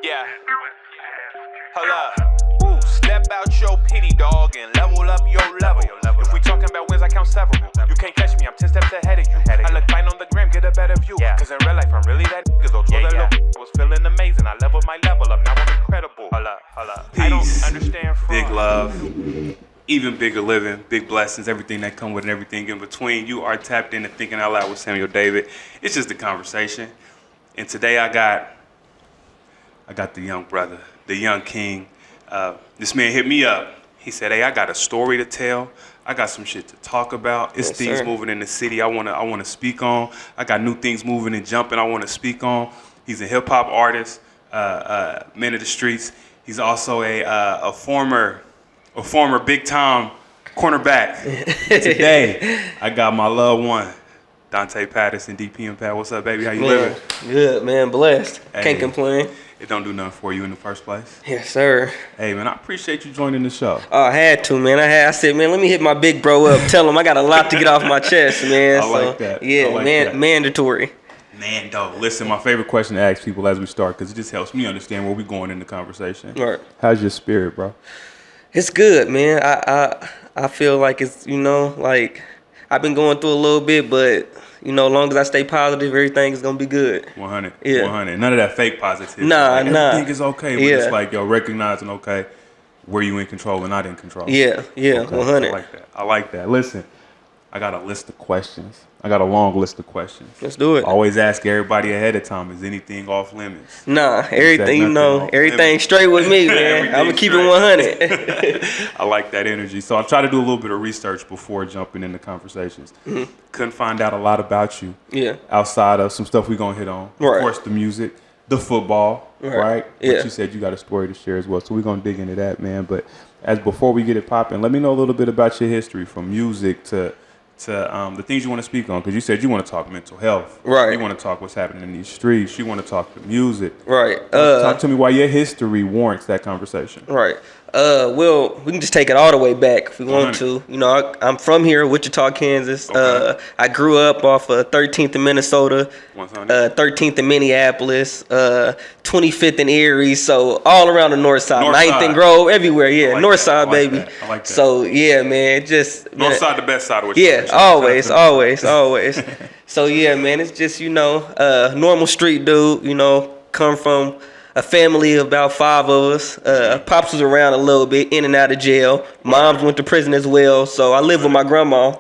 Yeah. Hold up. Woo. Step out your pity, dog, and level up your level. If we talking about wins, I count several. You can't catch me, I'm 10 steps ahead of you. I look fine on the gram, get a better view. Cause in real life, I'm really that nigga. So told that little was feeling amazing. I leveled my level up, now I'm incredible. Hold up. Peace, I don't understand fraud. big love, even bigger living, big blessings, everything that come with it, and everything in between. You are tapped into Thinking Out Loud with Samuel David. It's just a conversation. And today I got the young brother, the young king. This man hit me up. He said, "Hey, I got a story to tell. I got some shit to talk about. It's things moving in the city I wanna speak on. I got new things moving and jumping I wanna speak on." He's a hip hop artist, man of the streets. He's also a former big time cornerback. Today, I got my loved one, Dontae Patterson, DP and Pat. What's up, baby? How you living? Good, man. Blessed. Hey. Can't complain. It don't do nothing for you in the first place. Yes, sir. Hey, man, I appreciate you joining the show. Oh, I had to, man. I said, man, let me hit my big bro up. Tell him I got a lot to get off my chest, man. I like that. Yeah, I like that. Mandatory. Man, dog. Listen, my favorite question to ask people as we start, because it just helps me understand where we're going in the conversation. Right. How's your spirit, bro? It's good, man. I feel like it's, like I've been going through a little bit, but, as long as I stay positive, everything is going to be good. 100. Yeah. 100. None of that fake positivity. Nah. Everything is okay, but Yeah. it's like, recognizing, okay, were you in control and not in control? Yeah, Okay, 100. I like that. Listen, I got a list of questions. I got a long list of questions. Let's do it. Always ask everybody ahead of time, is anything off limits? Nah, everything, nothing everything straight with me, man. I'm going to keep it 100. I like that energy. So I try to do a little bit of research before jumping into conversations. Mm-hmm. Couldn't find out a lot about you. Yeah. Outside of some stuff we're going to hit on. Right. Of course, the music, the football, right? Yeah. But you said you got a story to share as well. So we're going to dig into that, man. But before we get it popping, let me know a little bit about your history, from music to the things you want to speak on, because you said you want to talk mental health. Right. You want to talk what's happening in these streets. You want to talk the music. Right. Talk to me why your history warrants that conversation. Right. Well, we can just take it all the way back if we want to. I'm from here, Wichita, Kansas. Okay. I grew up off of 13th in Minnesota, 13th in Minneapolis, 25th in Erie, so all around the north side. 9th in Grove, everywhere, yeah. Like north that. side, baby. I like that. So, yeah, man, just... North side, the best side of Wichita. Yeah, always. So, yeah, man, it's just, normal street dude, come from a family of about 5 of us. Pops was around a little bit, in and out of jail. Moms went to prison as well. So I lived with my grandma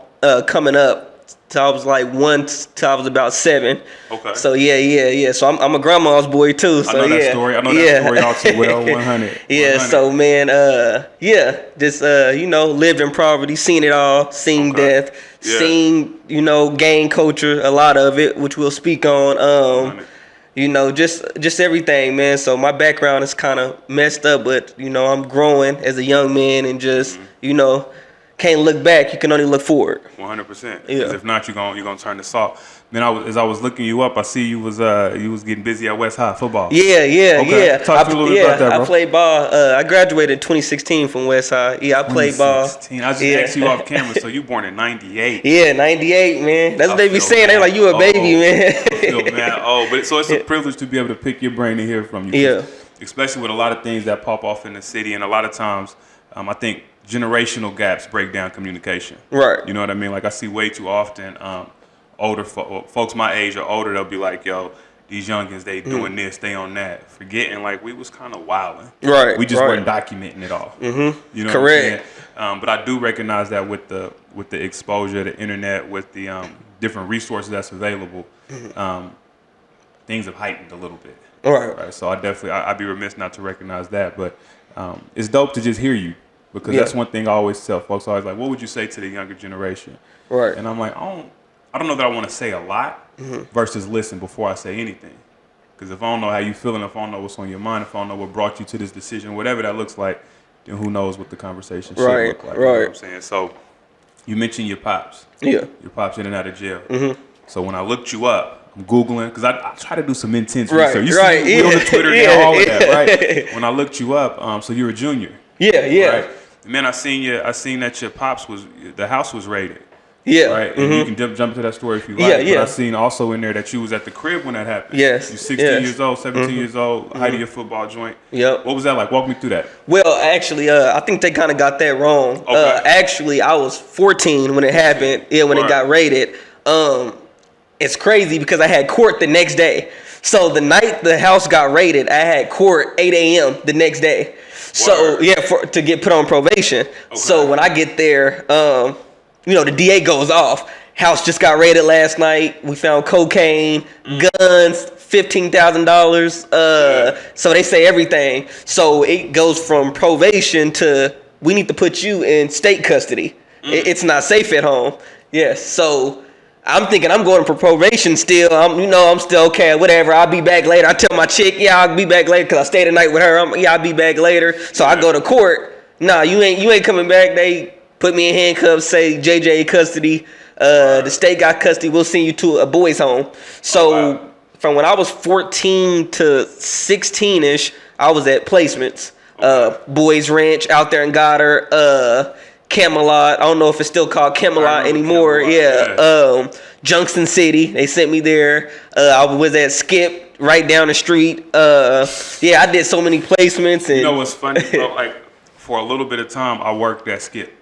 coming up. So I was like 1 till I was about 7. Okay. So yeah. So I'm a grandma's boy too. So I know that story. I know that story all too well. 100. Yeah. 100. So man, just lived in poverty, seen it all, seen death, seen gang culture, a lot of it, which we'll speak on. Just everything, man. So my background is kind of messed up, but I'm growing as a young man, and just can't look back. You can only look forward. 100%. Yeah. Because if not, you're gonna turn to salt. Man, as I was looking you up, I see you was getting busy at West High football. Yeah. Okay. Talk to me a little bit about that, bro. I played ball. I graduated 2016 from West High. Yeah, I played ball. I just asked you off camera. So you born in '98. Yeah, 98, man. That's what they be saying. They're like, you a baby, man. But so it's a privilege to be able to pick your brain and hear from you. Yeah. Especially with a lot of things that pop off in the city, and a lot of times, I think generational gaps break down communication. Right. You know what I mean? Like, I see way too often older folks my age or older, they'll be like, yo, these youngins, they doing this, they on that. Forgetting, like, we was kind of wilding. Right. We just weren't documenting it all. Mm-hmm. You know Correct. what I'm saying? But I do recognize that with the exposure, the internet, with the different resources that's available, things have heightened a little bit. Right. So I'd be remiss not to recognize that. But it's dope to just hear you. Because that's one thing I always tell folks. Always like, what would you say to the younger generation? Right. And I'm like, I don't know that I want to say a lot versus listen before I say anything. Because if I don't know how you feeling, if I don't know what's on your mind, if I don't know what brought you to this decision, whatever that looks like, then who knows what the conversation should look like. You know what I'm saying? So you mentioned your pops. Yeah. Your pops in and out of jail. Mm-hmm. So when I looked you up, I'm Googling, because I try to do some intense research. You see me on the Twitter and all of that, right? When I looked you up, so you're a junior. Yeah. Right? Man, I seen that your pops the house was raided. Yeah. Right? And you can jump into that story if you like. Yeah, But yeah. I seen also in there that you was at the crib when that happened. Yes, You're 16 yes. years old, 17 years old, height of your football joint. Yep. What was that like? Walk me through that. Well, actually, I think they kind of got that wrong. Okay. Actually, I was 14 when it happened. Yeah, when it Right. got raided. It's crazy because I had court the next day. So the night the house got raided, I had court 8 a.m. the next day. So Word. yeah, to get put on probation. So when I get there, the DA goes off. House just got raided last night. We found cocaine, guns, $15,000. So they say everything. So it goes from probation to we need to put you in state custody. It's not safe at home. Yes. So I'm thinking I'm going for probation still. I'm still okay, whatever. I'll be back later. I tell my chick, yeah, I'll be back later because I stayed the night with her. I'll be back later. So I go to court. Nah, you ain't coming back. They put me in handcuffs, say JJ custody. The state got custody. We'll send you to a boys' home. So from when I was 14 to 16ish, I was at placements. Boys Ranch out there in Goddard. Camelot. I don't know if it's still called Camelot anymore. Camelot, Junction City. They sent me there. I was at Skip right down the street. I did so many placements. And You know what's funny, bro? Like, for a little bit of time, I worked at Skip.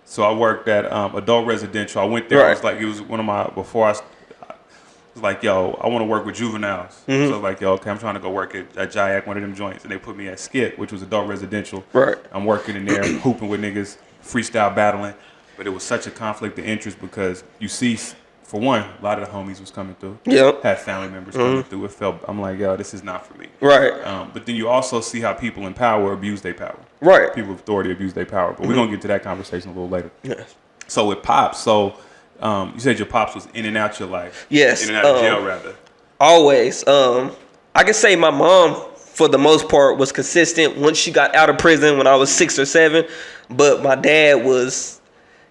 So I worked at adult residential. I went there. Right. I was like, it was one of my, before I was like, yo, I want to work with juveniles. So I was like, yo, okay, I'm trying to go work at Jayak, one of them joints. And they put me at Skip, which was adult residential. Right. I'm working in there, hooping with niggas, freestyle battling. But it was such a conflict of interest because you see, for one, a lot of the homies was coming through. Yep. Had family members coming through. I'm like, yo, this is not for me. Right. But then you also see how people in power abuse their power. Right. People with authority abuse their power. But we're going to get to that conversation a little later. Yes. So with Pops, you said your Pops was in and out your life. Yes. In and out of jail, rather. Always. I can say my mom, for the most part, was consistent once she got out of prison when I was 6 or 7. But my dad was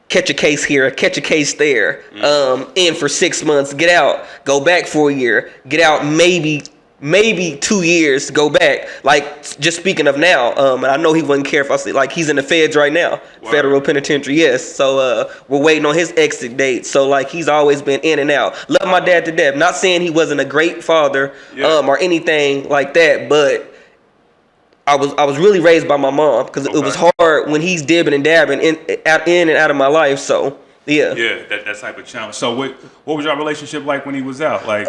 catch a case here, catch a case there, in for 6 months, get out, go back for a year, get out maybe 2 years, go back. Like, just speaking of now, and I know he wouldn't care if I say, like, he's in the feds right now, federal penitentiary, yes. So we're waiting on his exit date. So, like, he's always been in and out. Love my dad to death. Not saying he wasn't a great father or anything like that, but I was really raised by my mom because it was hard when he's dibbing and dabbing in and out of my life. So, yeah. Yeah, that type of challenge. So what was your relationship like when he was out? Like,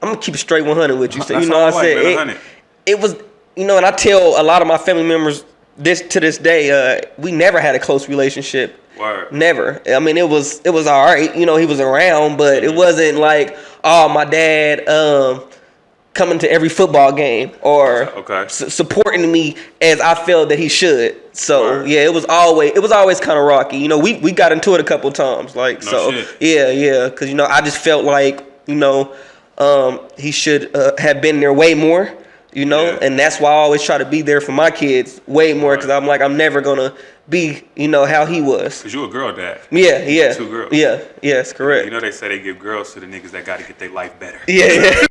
I'm gonna keep it straight 100 with you. So That's you know, all I I like, said man, it was, and I tell a lot of my family members to this day, we never had a close relationship. Word. Never. I mean, it was all right. He was around, but it wasn't like, oh, my dad coming to every football game or supporting me as I felt that he should. So yeah, it was always kind of rocky. We got into it a couple times, like shit. Yeah, because I just felt like he should have been there way more, and that's why I always try to be there for my kids way more, because I'm like, I'm never gonna be, how he was. Because you a girl dad. Yeah. 2 girls. Yeah, yes, correct. They say they give girls to the niggas that got to get their life better. Yeah.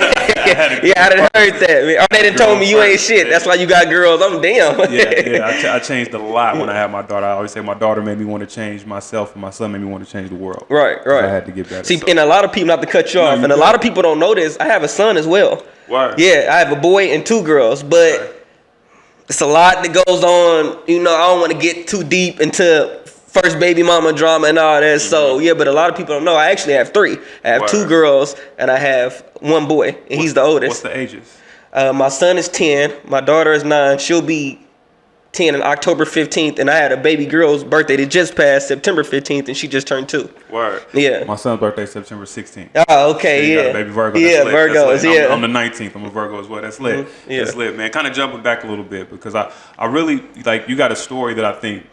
I done heard that. Man. They done told me you ain't shit. That's why you got girls. I'm damn. I changed a lot when I had my daughter. I always say my daughter made me want to change myself, and my son made me want to change the world. Right. I had to get better. See, and a lot of people, not to cut you off, and a lot of people don't know this, I have a son as well. Word. Yeah, I have a boy and 2 girls, but it's a lot that goes on. I don't want to get too deep into first baby mama drama and all that. So yeah, but a lot of people don't know. I actually have 3. I have 2 girls and I have 1 boy, and he's the oldest. What's the ages? My son is 10. My daughter is 9. She'll be 10 on October 15th, and I had a baby girl's birthday that just passed September 15th, and she just turned 2. Word. Yeah. My son's birthday September 16th. Oh, okay, so you yeah. got a baby Virgo. Yeah, That's lit. Virgos, yeah. I'm the 19th. I'm a Virgo as well. That's lit. Yeah. That's lit, man. Kind of jumping back a little bit, because I really, like, you got a story that I think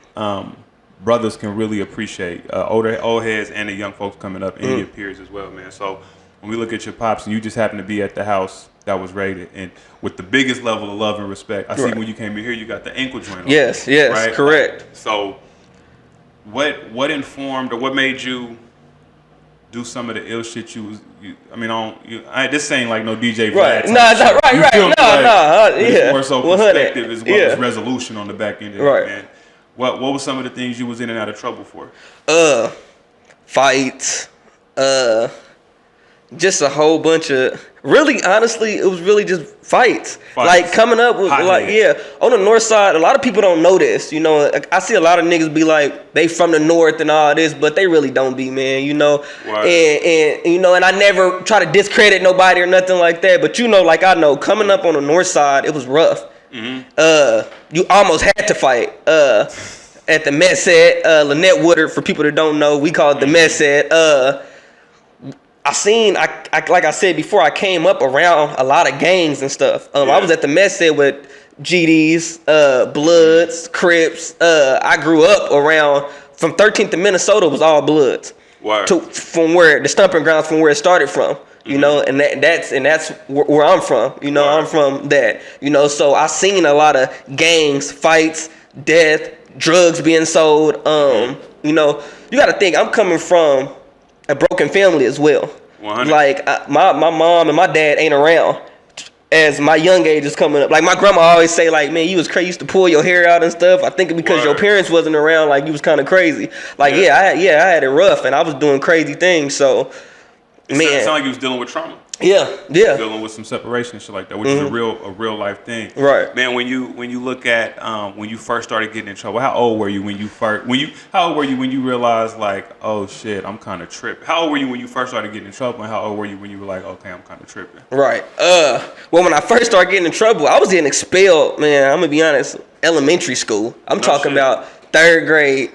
brothers can really appreciate. Old heads and the young folks coming up, and your peers as well, man. So when we look at your pops, and you just happen to be at the house that was raided, and with the biggest level of love and respect. I see when you came in here, you got the ankle joint on. Yes, right? correct. So what informed or what made you do some of the ill shit this ain't like no DJ Vlad Right. type Nah, shit. right. You feel me? No, But yeah. it's more so 100. perspective as well as resolution on the back end of it, man. What was some of the things you was in and out of trouble for? Fights, just a whole bunch of, really, honestly, it was really just fights. Like, coming up with, like, yeah, on the north side, a lot of people don't know this, you know. I see a lot of niggas be like, they from the north and all this, but they really don't be, man, you know. And you know, and I never try to discredit nobody or nothing like that, but you know, like, I know, coming up on the north side, it was rough. You almost had to fight. At the Met set, Lynette Woodard, for people that don't know, we call it the Met set. Like I said before, I came up around a lot of gangs and stuff. I was at the Met set with GDs, Bloods, Crips. I grew up around, from 13th to Minnesota was all Bloods. From where the stomping grounds, from where it started from. You know, and that's where I'm from. You know, I'm from that. You know, so I seen a lot of gangs, fights, death, drugs being sold. You know, you got to think, I'm coming from a broken family as well. 100. Like, my mom and my dad ain't around as my young age is coming up. Like, my grandma always say, like, man, you was crazy, you used to pull your hair out and stuff. I think because your parents wasn't around, like, you was kind of crazy. Like, I had it rough, and I was doing crazy things. So, it sounded like you was dealing with trauma. Yeah. Dealing with some separation and shit like that, which is a real life thing. Right. Man, when you look at when you first started getting in trouble, how old were you how old were you when you realized, like, oh shit, I'm kind of tripping? How old were you when you first started getting in trouble, and how old were you when you were like, okay, I'm kind of tripping? Right. Well, when I first started getting in trouble, I was getting expelled, man. I'm gonna be honest, elementary school. I'm talking about 3rd grade.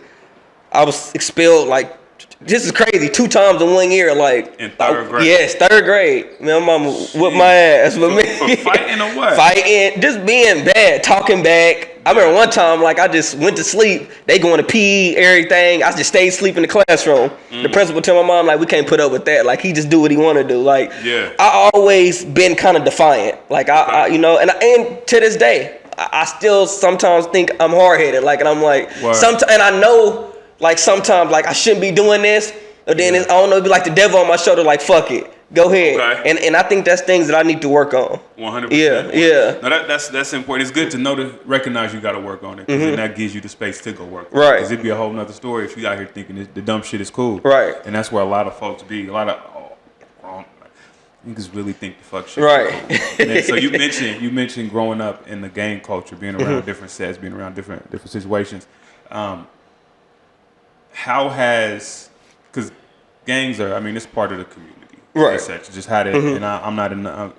I was expelled, like, this is crazy, 2 times in 1 year, like. In 3rd grade? Yes, 3rd grade. Man, my mama whipped my ass. For fighting or what? Fighting, just being bad, talking back. I remember one time, like, I just went to sleep. They going to PE, everything. I just stayed asleep in the classroom. The principal told my mom, like, we can't put up with that. Like, he just do what he want to do. Like, I always been kind of defiant. Like, I you know, and to this day, I still sometimes think I'm hard-headed. Like, and I'm like, and I know, like, sometimes, like, I shouldn't be doing this, but then I don't know, it'd be like the devil on my shoulder, like, fuck it, go ahead. Okay. And I think that's things that I need to work on. 100%. Yeah. No, that's important. It's good to know, to recognize you got to work on it, because then that gives you the space to go work on it. Because it'd be a whole nother story if you out here thinking the dumb shit is cool. Right. And that's where a lot of folks be. A lot of niggas really think the fuck shit. Right. So you mentioned growing up in the gang culture, being around different sets, being around different situations. How has, because gangs are, I mean, it's part of the community. Right. Just how they, and I'm not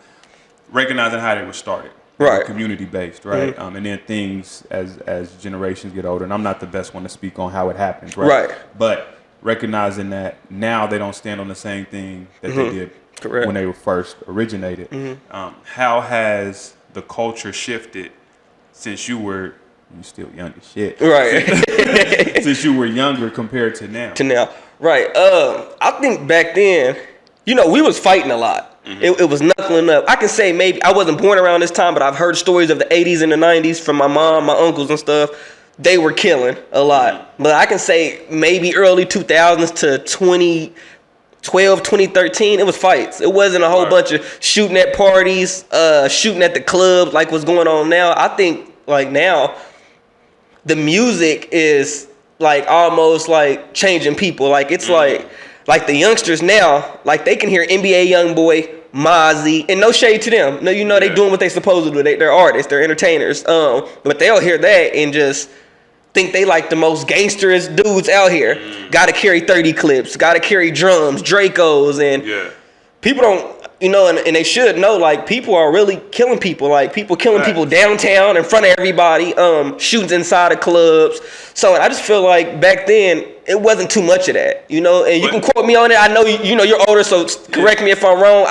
recognizing how they were started. Right. Community based, right? And then things as generations get older, and I'm not the best one to speak on how it happens, right? But recognizing that now they don't stand on the same thing that they did when they were first originated. How has the culture shifted since you still young as shit. Right. Since you were younger compared to now. Right. I think back then, you know, we was fighting a lot. It was knuckling up. I can say maybe, I wasn't born around this time, but I've heard stories of the 80s and the 90s from my mom, my uncles and stuff. They were killing a lot. But I can say maybe early 2000s to 2012, 2013, it was fights. It wasn't a whole bunch of shooting at parties, shooting at the clubs like what's going on now. I think, like, now, the music is, like, almost, like, changing people. Like, it's like the youngsters now, like, they can hear NBA Youngboy, Mozzie, and no shade to them. No, you know, they doing what they supposed to do. They're artists, they're entertainers. But they'll hear that and just think they like the most gangsterous dudes out here. Gotta carry 30 clips, gotta carry drums, Dracos, and people don't, you know, and they should know, like, people are really killing people. Like, people killing people downtown in front of everybody, shootings inside of clubs. So I just feel like back then, it wasn't too much of that, you know? And you can quote me on it. I know, you know, you're older, so correct me if I'm wrong.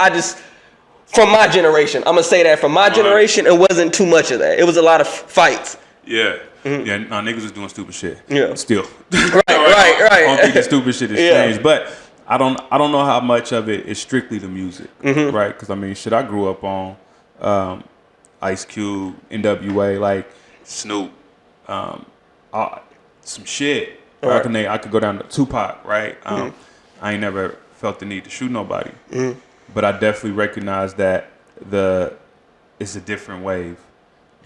From my generation, I'm going to say that. From my generation, it wasn't too much of that. It was a lot of fights. Yeah. Yeah, no, niggas was doing stupid shit. Yeah. Still. Right. I don't think the stupid shit has changed. But I don't know how much of it is strictly the music, right? Because, I mean, shit, I grew up on Ice Cube, NWA, like Snoop, some shit. Right. I could go down to Tupac, right? I ain't never felt the need to shoot nobody. But I definitely recognize that it's a different wave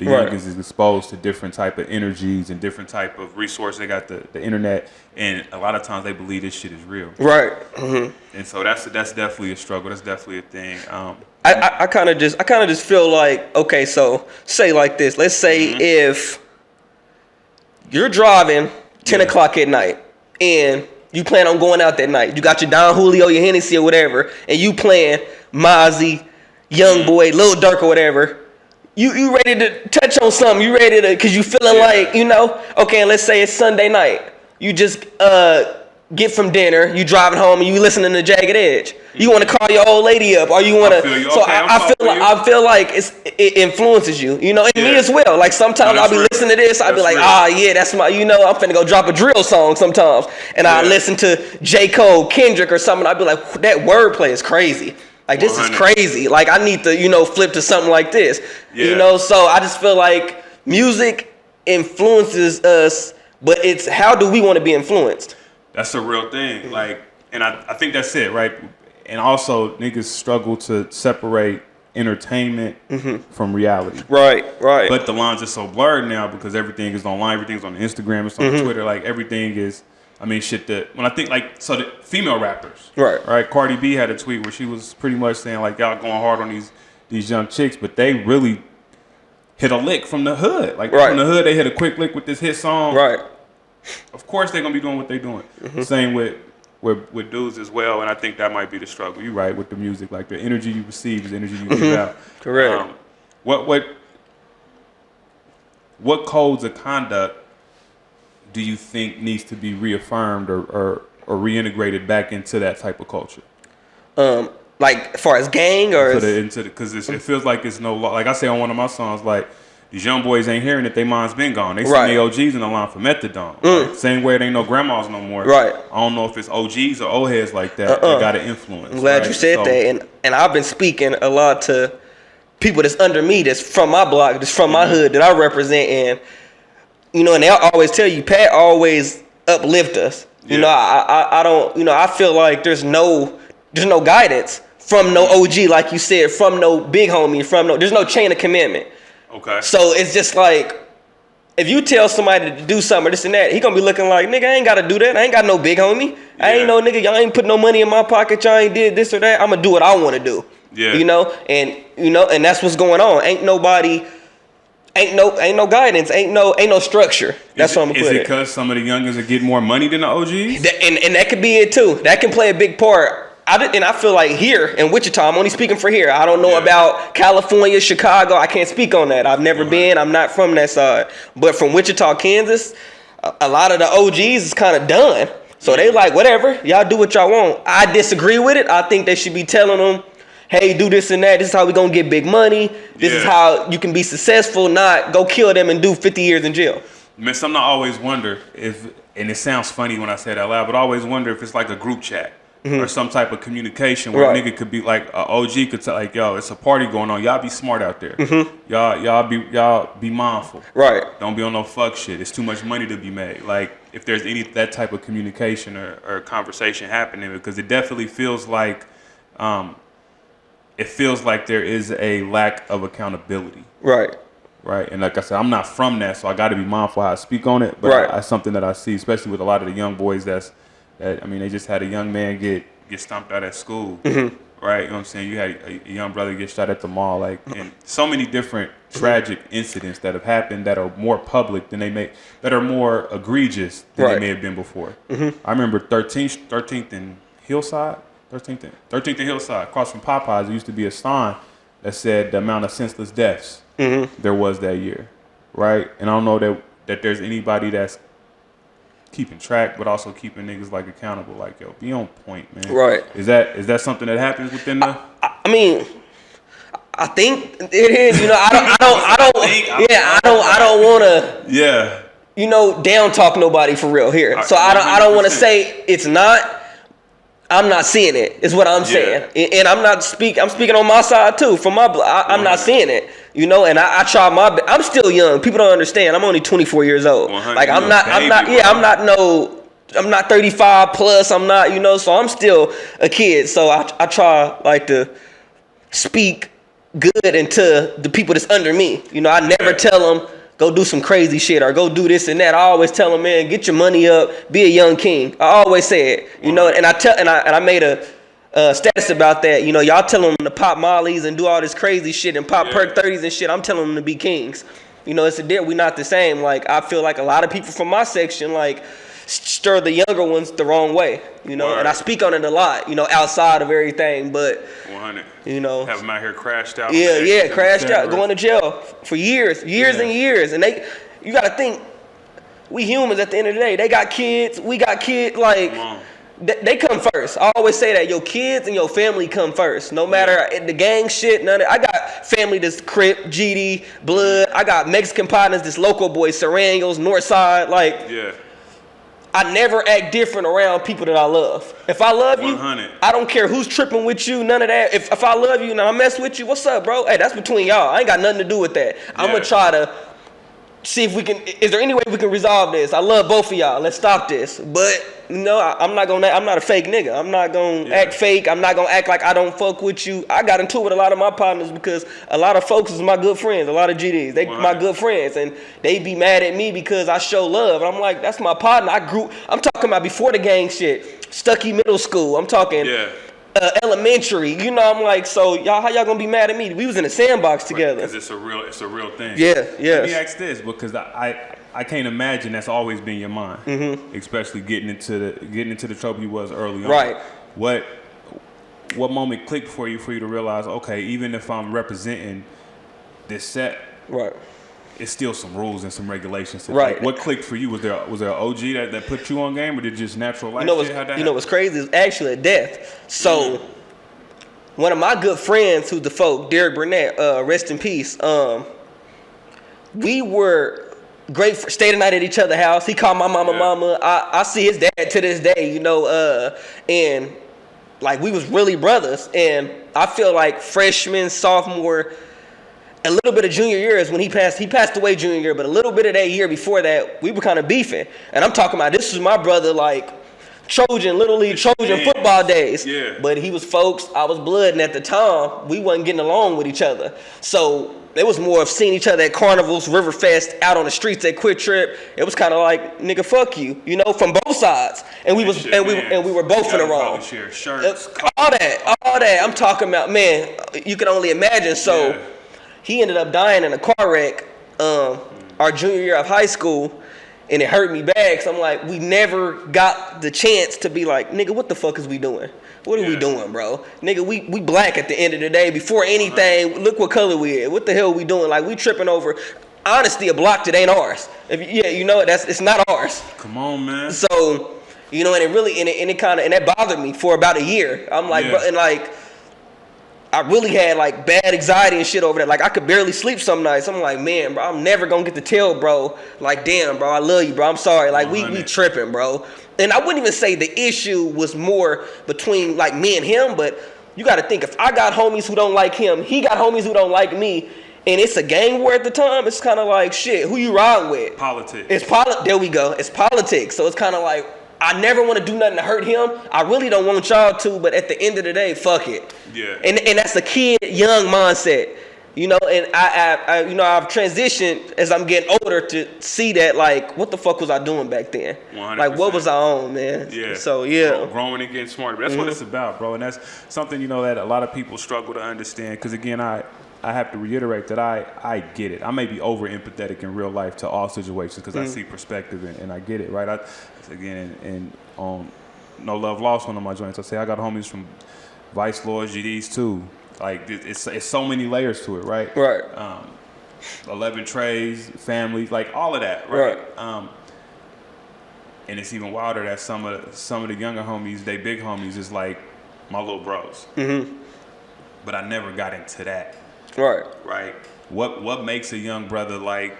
The youngins is exposed to different type of energies and different type of resources. They got the internet, and a lot of times they believe this shit is real. Right. Mm-hmm. And so that's definitely a struggle. That's definitely a thing. I kind of just feel like, okay, so say like this. Let's say if you're driving 10 o'clock at night and you plan on going out that night. You got your Don Julio, your Hennessy or whatever, and you playing Mozzie, Young Boy, Lil Durk or whatever. You ready to touch on something. You ready to, because you feeling like, you know, okay, and let's say it's Sunday night. You just get from dinner, you driving home, and you listening to Jagged Edge. You want to call your old lady up, or you want to. So I feel like it influences you, you know, and me as well. Like sometimes I'll be listening to this, I'll be like, yeah, that's my, you know, I'm finna go drop a drill song sometimes, and I listen to J. Cole, Kendrick, or something. I'll be like, that wordplay is crazy. Like, this 100. Is crazy. Like, I need to, you know, flip to something like this. Yeah. You know, so I just feel like music influences us, but it's how do we want to be influenced? That's a real thing. Like, and I think that's it, right? And also, niggas struggle to separate entertainment from reality. Right. But the lines are so blurred now because everything is online, everything's on Instagram, it's on Twitter, like everything is. I mean, shit that, when I think, like, so the female rappers. Right. Cardi B had a tweet where she was pretty much saying, like, y'all going hard on these young chicks, but they really hit a lick from the hood. Like, from the hood, they hit a quick lick with this hit song. Right. Of course they're going to be doing what they're doing. Same with dudes as well, and I think that might be the struggle. You're right, with the music. Like, the energy you receive is the energy you give out. Correct. What codes of conduct do you think needs to be reaffirmed or reintegrated back into that type of culture? Like as far as gang or because it feels like it's no law. Like I say on one of my songs, like these young boys ain't hearing that their mom's been gone. They see their OGs in the line for methadone. Like, same way it ain't no grandmas no more. Right. I don't know if it's OGs or old heads like that that got an influence. I'm glad you said that, and I've been speaking a lot to people that's under me, that's from my block, that's from my hood that I represent, and you know, and they'll always tell you, Pat always uplift us. You know, I don't, you know, I feel like there's no guidance from no OG, like you said, from no big homie, there's no chain of commandment. Okay. So it's just like, if you tell somebody to do something or this and that, he gonna be looking like, nigga, I ain't gotta do that. I ain't got no big homie. I ain't no nigga, y'all ain't put no money in my pocket. Y'all ain't did this or that. I'm gonna do what I want to do. Yeah. You know, and that's what's going on. Ain't no guidance, ain't no structure. That's what I'm gonna put it. Is it because some of the youngins are getting more money than the OGs? And that could be it too. That can play a big part. I feel like here in Wichita, I'm only speaking for here. I don't know about California, Chicago. I can't speak on that. I've never been. I'm not from that side. But from Wichita, Kansas, a lot of the OGs is kind of done. So they like, whatever, y'all do what y'all want. I disagree with it. I think they should be telling them, hey, do this and that. This is how we gonna get big money. This is how you can be successful, not go kill them and do 50 years in jail. Man, something I always wonder if, and it sounds funny when I say it out loud, but I always wonder if it's like a group chat or some type of communication where a nigga could be like, an OG could tell, like, yo, it's a party going on. Y'all be smart out there. Y'all be mindful. Right. Don't be on no fuck shit. It's too much money to be made. Like, if there's any that type of communication or conversation happening, because it definitely feels like, there is a lack of accountability. Right. And like I said, I'm not from that, so I got to be mindful how I speak on it. But that's something that I see, especially with a lot of the young boys they just had a young man get stomped out at school. Right? You know what I'm saying? You had a young brother get shot at the mall. Like, and so many different tragic incidents that have happened that are more public than that are more egregious than they may have been before. I remember 13th and Hillside. 13th and Hillside, across from Popeyes, there used to be a sign that said the amount of senseless deaths there was that year, right? And I don't know that there's anybody that's keeping track, but also keeping niggas like accountable. Like, yo, be on point, man. Right? Is that something that happens within the? I mean, I think it is. You know, I don't want to. Yeah. You know, down talk nobody for real here. So I don't want to say it's not. I'm not seeing it, is what I'm saying. And I'm speaking on my side too, from my I'm not seeing it, you know, and I try my best. I'm still young. People don't understand. I'm only 24 years old. Like, I'm not 35 plus. I'm not, you know, so I'm still a kid. So I try, like, to speak good into the people that's under me. You know, I never tell them go do some crazy shit or go do this and that. I always tell them, man, get your money up, be a young king. I always say it, you know, and I made a status about that. You know, y'all tell them to pop mollies and do all this crazy shit and pop perk 30s and shit. I'm telling them to be kings. You know, we not the same. Like, I feel like a lot of people from my section, like, stir the younger ones the wrong way, you know, and I speak on it a lot, you know, outside of everything, but 100, you know, have them out here crashed out. Crashed out, going to jail for years and years, and you got to think, we humans at the end of the day, they got kids, we got kids, like, they come first. I always say that your kids and your family come first. No matter the gang shit, none of I got family that's Crip, GD, Blood. I got Mexican partners, this local boys, Serranios, Northside, like. Yeah. I never act different around people that I love. If I love you, 100. I don't care who's tripping with you, none of that. If I love you and I mess with you, what's up, bro? Hey, that's between y'all. I ain't got nothing to do with that. I'm going to try to see if we can, is there any way we can resolve this? I love both of y'all. Let's stop this. But, you know, I'm not a fake nigga. I'm not going to act fake. I'm not going to act like I don't fuck with you. I got into it with a lot of my partners because a lot of folks is my good friends. A lot of GDs, they my good friends. And they be mad at me because I show love. And I'm like, that's my partner. I'm talking about before the gang shit. Stuckey Middle School. I'm talking elementary. You know, I'm like, so y'all, how y'all gonna be mad at me? We was in a sandbox together. Because it's a real thing. Yeah. Let me ask this, because I can't imagine that's always been your mind, especially getting into the trouble you was early on. Right. What moment clicked for you to realize, okay, even if I'm representing this set, right, it's still some rules and some regulations. Right. Like, what clicked for you? Was there an OG that put you on game, or did it just natural life? You know what's crazy is actually a death. So one of my good friends, who's the folk, Derek Burnett, rest in peace. We were great. Stayed the night at each other's house. He called my mama. I see his dad to this day. You know, and like we was really brothers. And I feel like freshman, sophomore, a little bit of junior year is when he passed away junior year, but a little bit of that year before that, we were kind of beefing. And I'm talking about, this was my brother, like, Little League Trojan football days. Yeah. But he was folks, I was blood, and at the time, we wasn't getting along with each other. So it was more of seeing each other at carnivals, Riverfest, out on the streets at Quick Trip. It was kind of like, nigga, fuck you, you know, from both sides. And we were both in the wrong. Shirts, all that. I'm talking about, man, you can only imagine. So he ended up dying in a car wreck our junior year of high school, and it hurt me bad because I'm like, we never got the chance to be like, nigga, what the fuck is we doing? What are we doing, bro? Nigga, we black at the end of the day. Before anything, look what color we is. What the hell we doing? Like, we tripping over, honestly, a block that ain't ours. You know, it's not ours. Come on, man. So, you know, and it really, and that bothered me for about a year. I'm like, bro, and like, I really had like bad anxiety and shit over that. Like, I could barely sleep some nights. I'm like, man, bro, I'm never gonna get to tell, bro. Like, damn, bro, I love you, bro. I'm sorry. Like, we tripping, bro. And I wouldn't even say the issue was more between like me and him, but you got to think, if I got homies who don't like him, he got homies who don't like me, and it's a gang war at the time, it's kind of like, shit, who you riding with? Politics. There we go. It's politics. So it's kind of like, I never want to do nothing to hurt him. I really don't want y'all to, but at the end of the day, fuck it. Yeah. And that's a kid, young mindset, you know. And I you know, I've transitioned as I'm getting older to see that, like, what the fuck was I doing back then? 100%. Like, what was I on, man? Yeah. So yeah. Growing and getting smarter. But that's what it's about, bro. And that's something, you know, that a lot of people struggle to understand. Because again, I have to reiterate that I get it. I may be over empathetic in real life to all situations because I see perspective and I get it, right? And No Love Lost, one of my joints, I say I got homies from Vice Lords, GDs too. Like, it's so many layers to it, right? Right. 11 Trays, family, like all of that, right? And it's even wilder that some of the younger homies, they big homies, is like my little bros. But I never got into that. Right. What makes a young brother, like,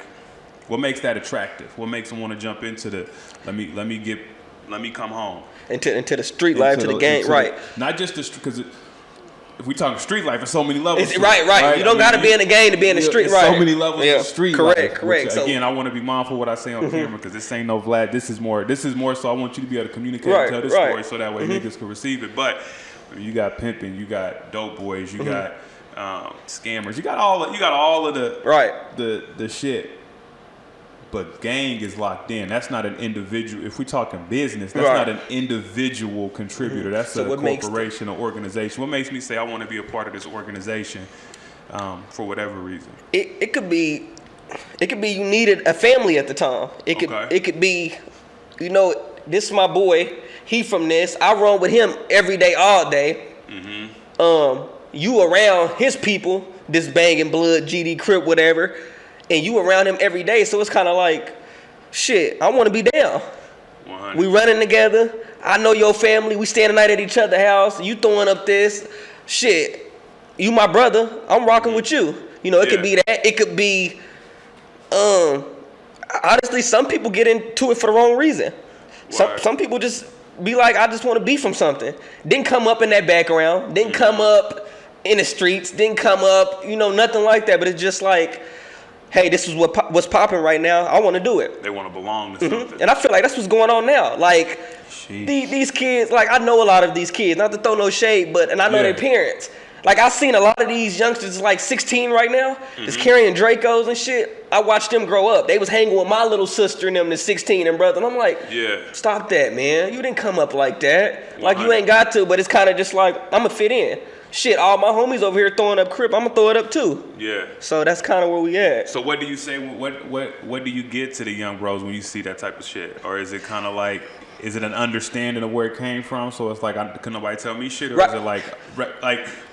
what makes that attractive? What makes him want to jump into the let me come home into the street life, to the game, right? Not just the because if we talk street life, there's so many levels. Right. You don't got to be in the game to be in the street, right? So many levels of street life. Correct. So, again, I want to be mindful of what I say on camera because this ain't no Vlad. This is more. So I want you to be able to communicate and tell this story so that way niggas can receive it. But I mean, you got pimping, you got dope boys, you got scammers. You got all of the Right. the shit. But gang is locked in. That's not an individual. If we're talking business, that's not an individual contributor. That's a corporation or organization. What makes me say I want to be a part of this organization for whatever reason? It could be you needed a family at the time. It could be, you know, this is my boy. He from this. I run with him every day, all day. You around his people, this banging blood, GD Crip, whatever. And you around him every day, so it's kind of like, shit, I want to be down. 100. We running together. I know your family. We staying the night at each other's house. You throwing up this. Shit, you my brother. I'm rocking with you. You know, it could be that. It could be, honestly, some people get into it for the wrong reason. Some people just be like, I just want to be from something. Didn't come up in that background. Didn't come up in the streets. Didn't come up, you know, nothing like that. But it's just like, hey, this is what's popping right now. I want to do it. They want to belong to something. And I feel like that's what's going on now. Like, these kids, like, I know a lot of these kids, not to throw no shade, and I know their parents. Like, I've seen a lot of these youngsters, like 16 right now, just carrying Dracos and shit. I watched them grow up. They was hanging with my little sister and them, the 16 and brother. And I'm like, stop that, man. You didn't come up like that. 100. Like, you ain't got to, but it's kind of just like, I'm going to fit in. Shit, all my homies over here throwing up Crip, I'm gonna throw it up too. Yeah. So that's kind of where we at. So what do you say? What do you get to the young bros when you see that type of shit? Or is it kind of like, is it an understanding of where it came from? So it's like, can nobody tell me shit? Or is it like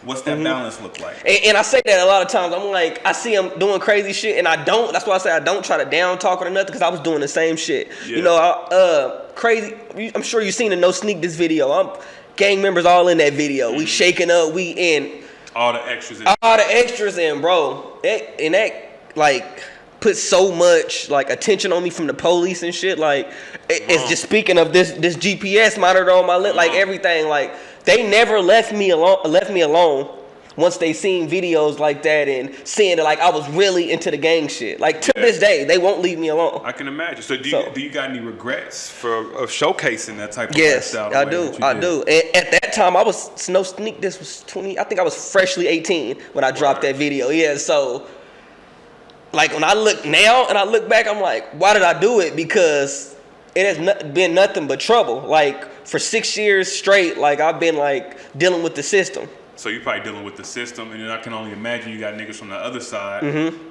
what's that balance look like? And I say that a lot of times. I'm like, I see them doing crazy shit, and I don't. That's why I say I don't try to down talk or nothing, because I was doing the same shit. Yeah. You know, crazy. I'm sure you've seen the No Sneak This video. Gang members all in that video. We shaking up. We in. All the extras in. All the extras in, bro. That like puts so much like attention on me from the police and shit. Like it's just speaking of this GPS monitor on my lip, like everything. Like they never left me alone. Once they seen videos like that and seeing that like I was really into the gang shit. Like to this day, they won't leave me alone. I can imagine. So do you got any regrets of showcasing that type of Yes, lifestyle? I do. And at that time, I was no sneak. This was 20. I think I was freshly 18 when I dropped that video. Yeah, so like when I look now and I look back, I'm like, why did I do it? Because it has been nothing but trouble. Like for 6 years straight, like I've been like dealing with the system. So you're probably dealing with the system, and then I can only imagine you got niggas from the other side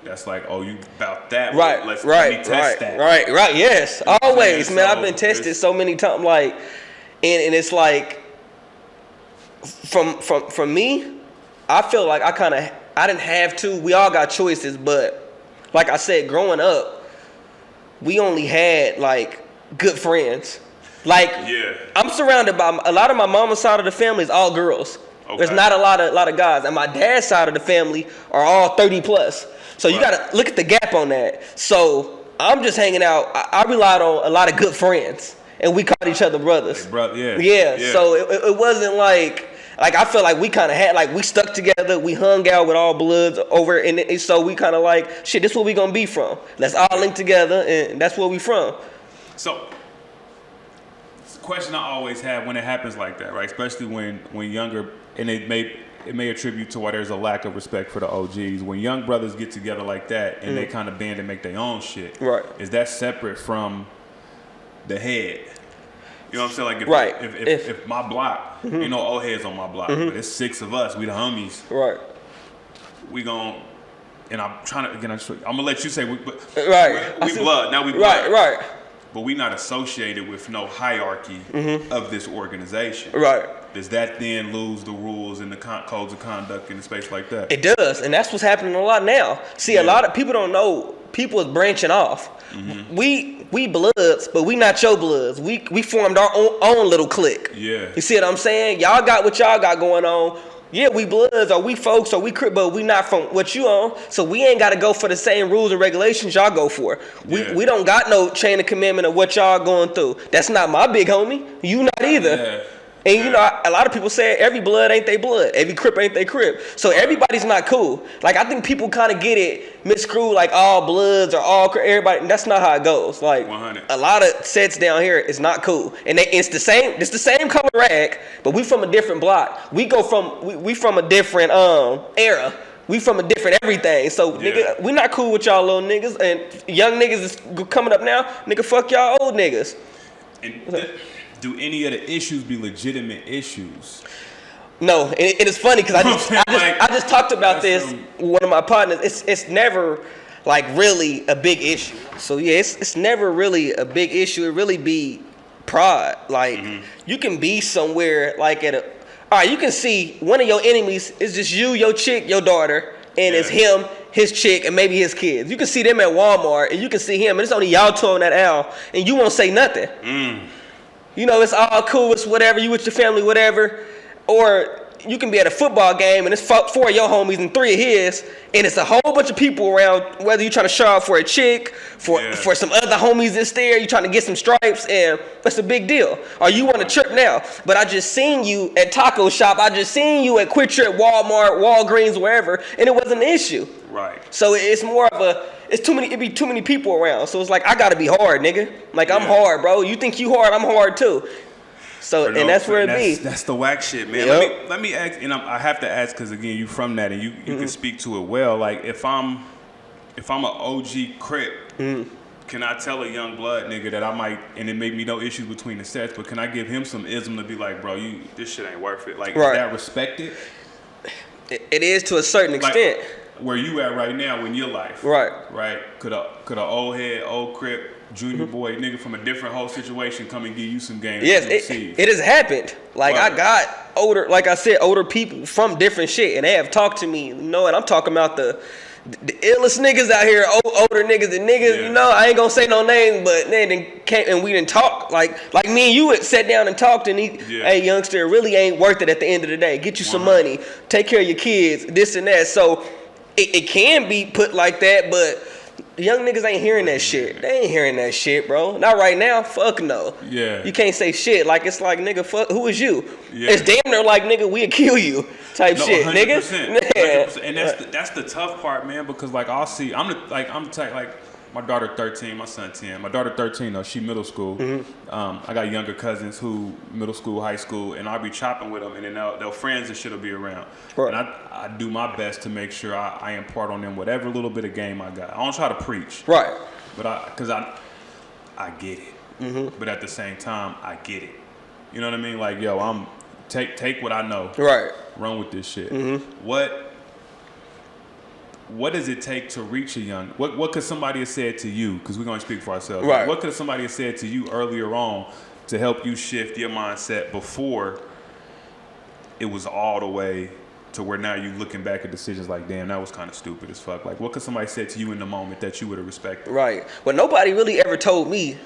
that's like, oh, you about that? Right, let me test that. Right. Yes, always, man. I've been tested so many times, like, and it's like, from me, I feel like I didn't have to. We all got choices, but like I said, growing up, we only had like good friends. Like, I'm surrounded by a lot of my mama's side of the family is all girls. Okay. There's not a lot of guys, and my dad's side of the family are all 30 plus. So you gotta look at the gap on that. So I'm just hanging out. I relied on a lot of good friends, and we called each other brothers. Yeah. So it wasn't like I feel like we kind of had like we stuck together. We hung out with all bloods over, and so we kind of like shit. This is where we gonna be from. Let's all link together, and that's where we from. So. Question I always have when it happens like that, right? Especially when younger, and it may attribute to why there's a lack of respect for the OGs. When young brothers get together like that and they kind of band and make their own shit, right? Is that separate from the head? You know what I'm saying? Like if my block, you know, old heads on my block, but it's 6 of us, we the homies, right? We gon', and I'm trying to again. I'm gonna let you say, we blood now. We blood, right. But we not associated with no hierarchy of this organization. Right. Does that then lose the rules and the codes of conduct in a space like that? It does, and that's what's happening a lot now. See, a lot of people don't know. People is branching off. We bloods, but we not your bloods. We formed our own little clique. Yeah. You see what I'm saying? Y'all got what y'all got going on. Yeah, we bloods, or we folks, or we crip, but we not from what you on. So we ain't got to go for the same rules and regulations y'all go for. We don't got no chain of commandment of what y'all going through. That's not my big homie. You not either. And you know, a lot of people say every blood ain't they blood, every Crip ain't they Crip. So everybody's not cool. Like I think people kind of get it miscrewed, like all bloods or all everybody. And that's not how it goes. Like 100. a lot of sets down here is not cool, and it's the same. It's the same color rag, but we from a different block. We go from we from a different era. We from a different everything. So nigga, we not cool with y'all little niggas, and young niggas is coming up now. Nigga, fuck y'all old niggas. And do any of the issues be legitimate issues? No, and it's funny because I just talked about this with one of my partners. It's never like really a big issue. So yeah, it's never really a big issue. It really be pride. Like you can be somewhere like at a. All right, you can see one of your enemies is just you, your chick, your daughter, and it's him, his chick, and maybe his kids. You can see them at Walmart, and you can see him, and it's only y'all two on that aisle, and you won't say nothing. You know, it's all cool, it's whatever, you with your family, whatever. Or you can be at a football game, and it's 4 of your homies and 3 of his, and it's a whole bunch of people around, whether you're trying to show out for a chick, for some other homies that's there, you're trying to get some stripes, and it's a big deal. Or you want to trip now, but I just seen you at Taco Shop, I just seen you at Quick Trip, Walmart, Walgreens, wherever, and it wasn't an issue. Right. So it's more of a, it be too many people around. So it's like, I gotta be hard, nigga. Like, I'm hard, bro. You think you hard, I'm hard too. So, and that's where it be. That's the whack shit, man. Yep. Let me ask, and I have to ask because again, you from that, and you can speak to it well. Like, if I'm an OG Crip, can I tell a young blood nigga that I might, and it may be no issues between the sets, but can I give him some ism to be like, bro, this shit ain't worth it? Like, is that respected? It is to a certain extent. Like, where you at right now in your life? Right. Could a old head, old Crip, junior boy, nigga from a different whole situation come and give you some game? Yes, it has happened. Like, I got older, like I said, older people from different shit, and they have talked to me, you know, and I'm talking about the illest niggas out here, older niggas and niggas, you know, I ain't gonna say no names, but they done came and we didn't talk. Like me and you had sat down and talked, and hey, youngster, it really ain't worth it at the end of the day. Get you some money, take care of your kids, this and that. So it can be put like that, but young niggas ain't hearing that shit. They ain't hearing that shit, bro. Not right now. Fuck no. Yeah. You can't say shit. Like, it's like, nigga, fuck, who is you? Yeah. It's damn near like, nigga, we'll kill you type shit, 100%, nigga. 100%. And that's the tough part, man, because like I'll see, I'm the type, like, my daughter 13, my son 10. My daughter 13 though, she middle school. I got younger cousins who middle school, high school, and I'll be chopping with them, and then they'll friends and shit'll be around. Right. And I do my best to make sure I impart on them whatever little bit of game I got. I don't try to preach. Right. But because I get it. But at the same time, I get it. You know what I mean? Like, yo, take what I know. Right. Run with this shit. What does it take to reach a young? What could somebody have said to you? Because we're going to speak for ourselves. Right. What could somebody have said to you earlier on to help you shift your mindset before it was all the way to where now you looking back at decisions like, damn, that was kind of stupid as fuck. Like, what could somebody say to you in the moment that you would have respected? Right. Well, nobody really ever told me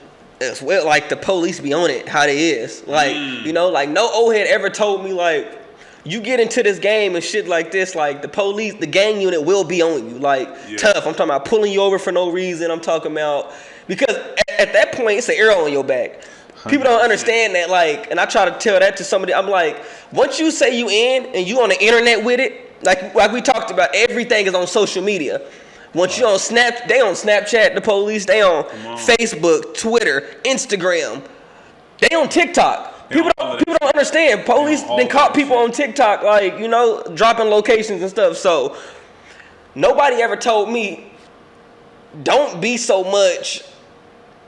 as well, like, the police be on it, how they is. Like, you know, like, no old head ever told me, like, you get into this game and shit like this, like, the police, the gang unit will be on you. Like, tough. I'm talking about pulling you over for no reason. I'm talking about, because at that point, it's an arrow on your back. 100%. People don't understand that, like, and I try to tell that to somebody. I'm like, once you say you in and you on the internet with it, like we talked about, everything is on social media. Once you on they on Snapchat, the police, they on Facebook, Twitter, Instagram, they on TikTok. People don't understand. Police then caught people on TikTok, like, you know, dropping locations and stuff. So nobody ever told me, don't be so much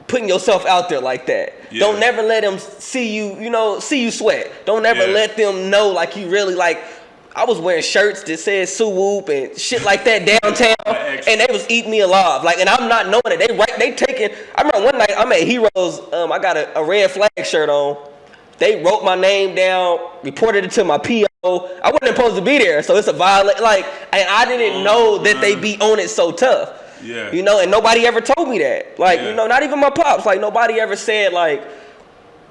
putting yourself out there like that. Don't never let them see you sweat. Don't ever let them know, like, you really, like, I was wearing shirts that said Sue Whoop and shit like that downtown, and they was eating me alive. Like, and I'm not knowing it. They taking. I remember one night I'm at Heroes. I got a red flag shirt on. They wrote my name down, reported it to my PO. I wasn't supposed to be there, so it's a violation. Like, and I didn't know that they be on it so tough. Yeah. You know, and nobody ever told me that. Like, you know, not even my pops. Like, nobody ever said, like,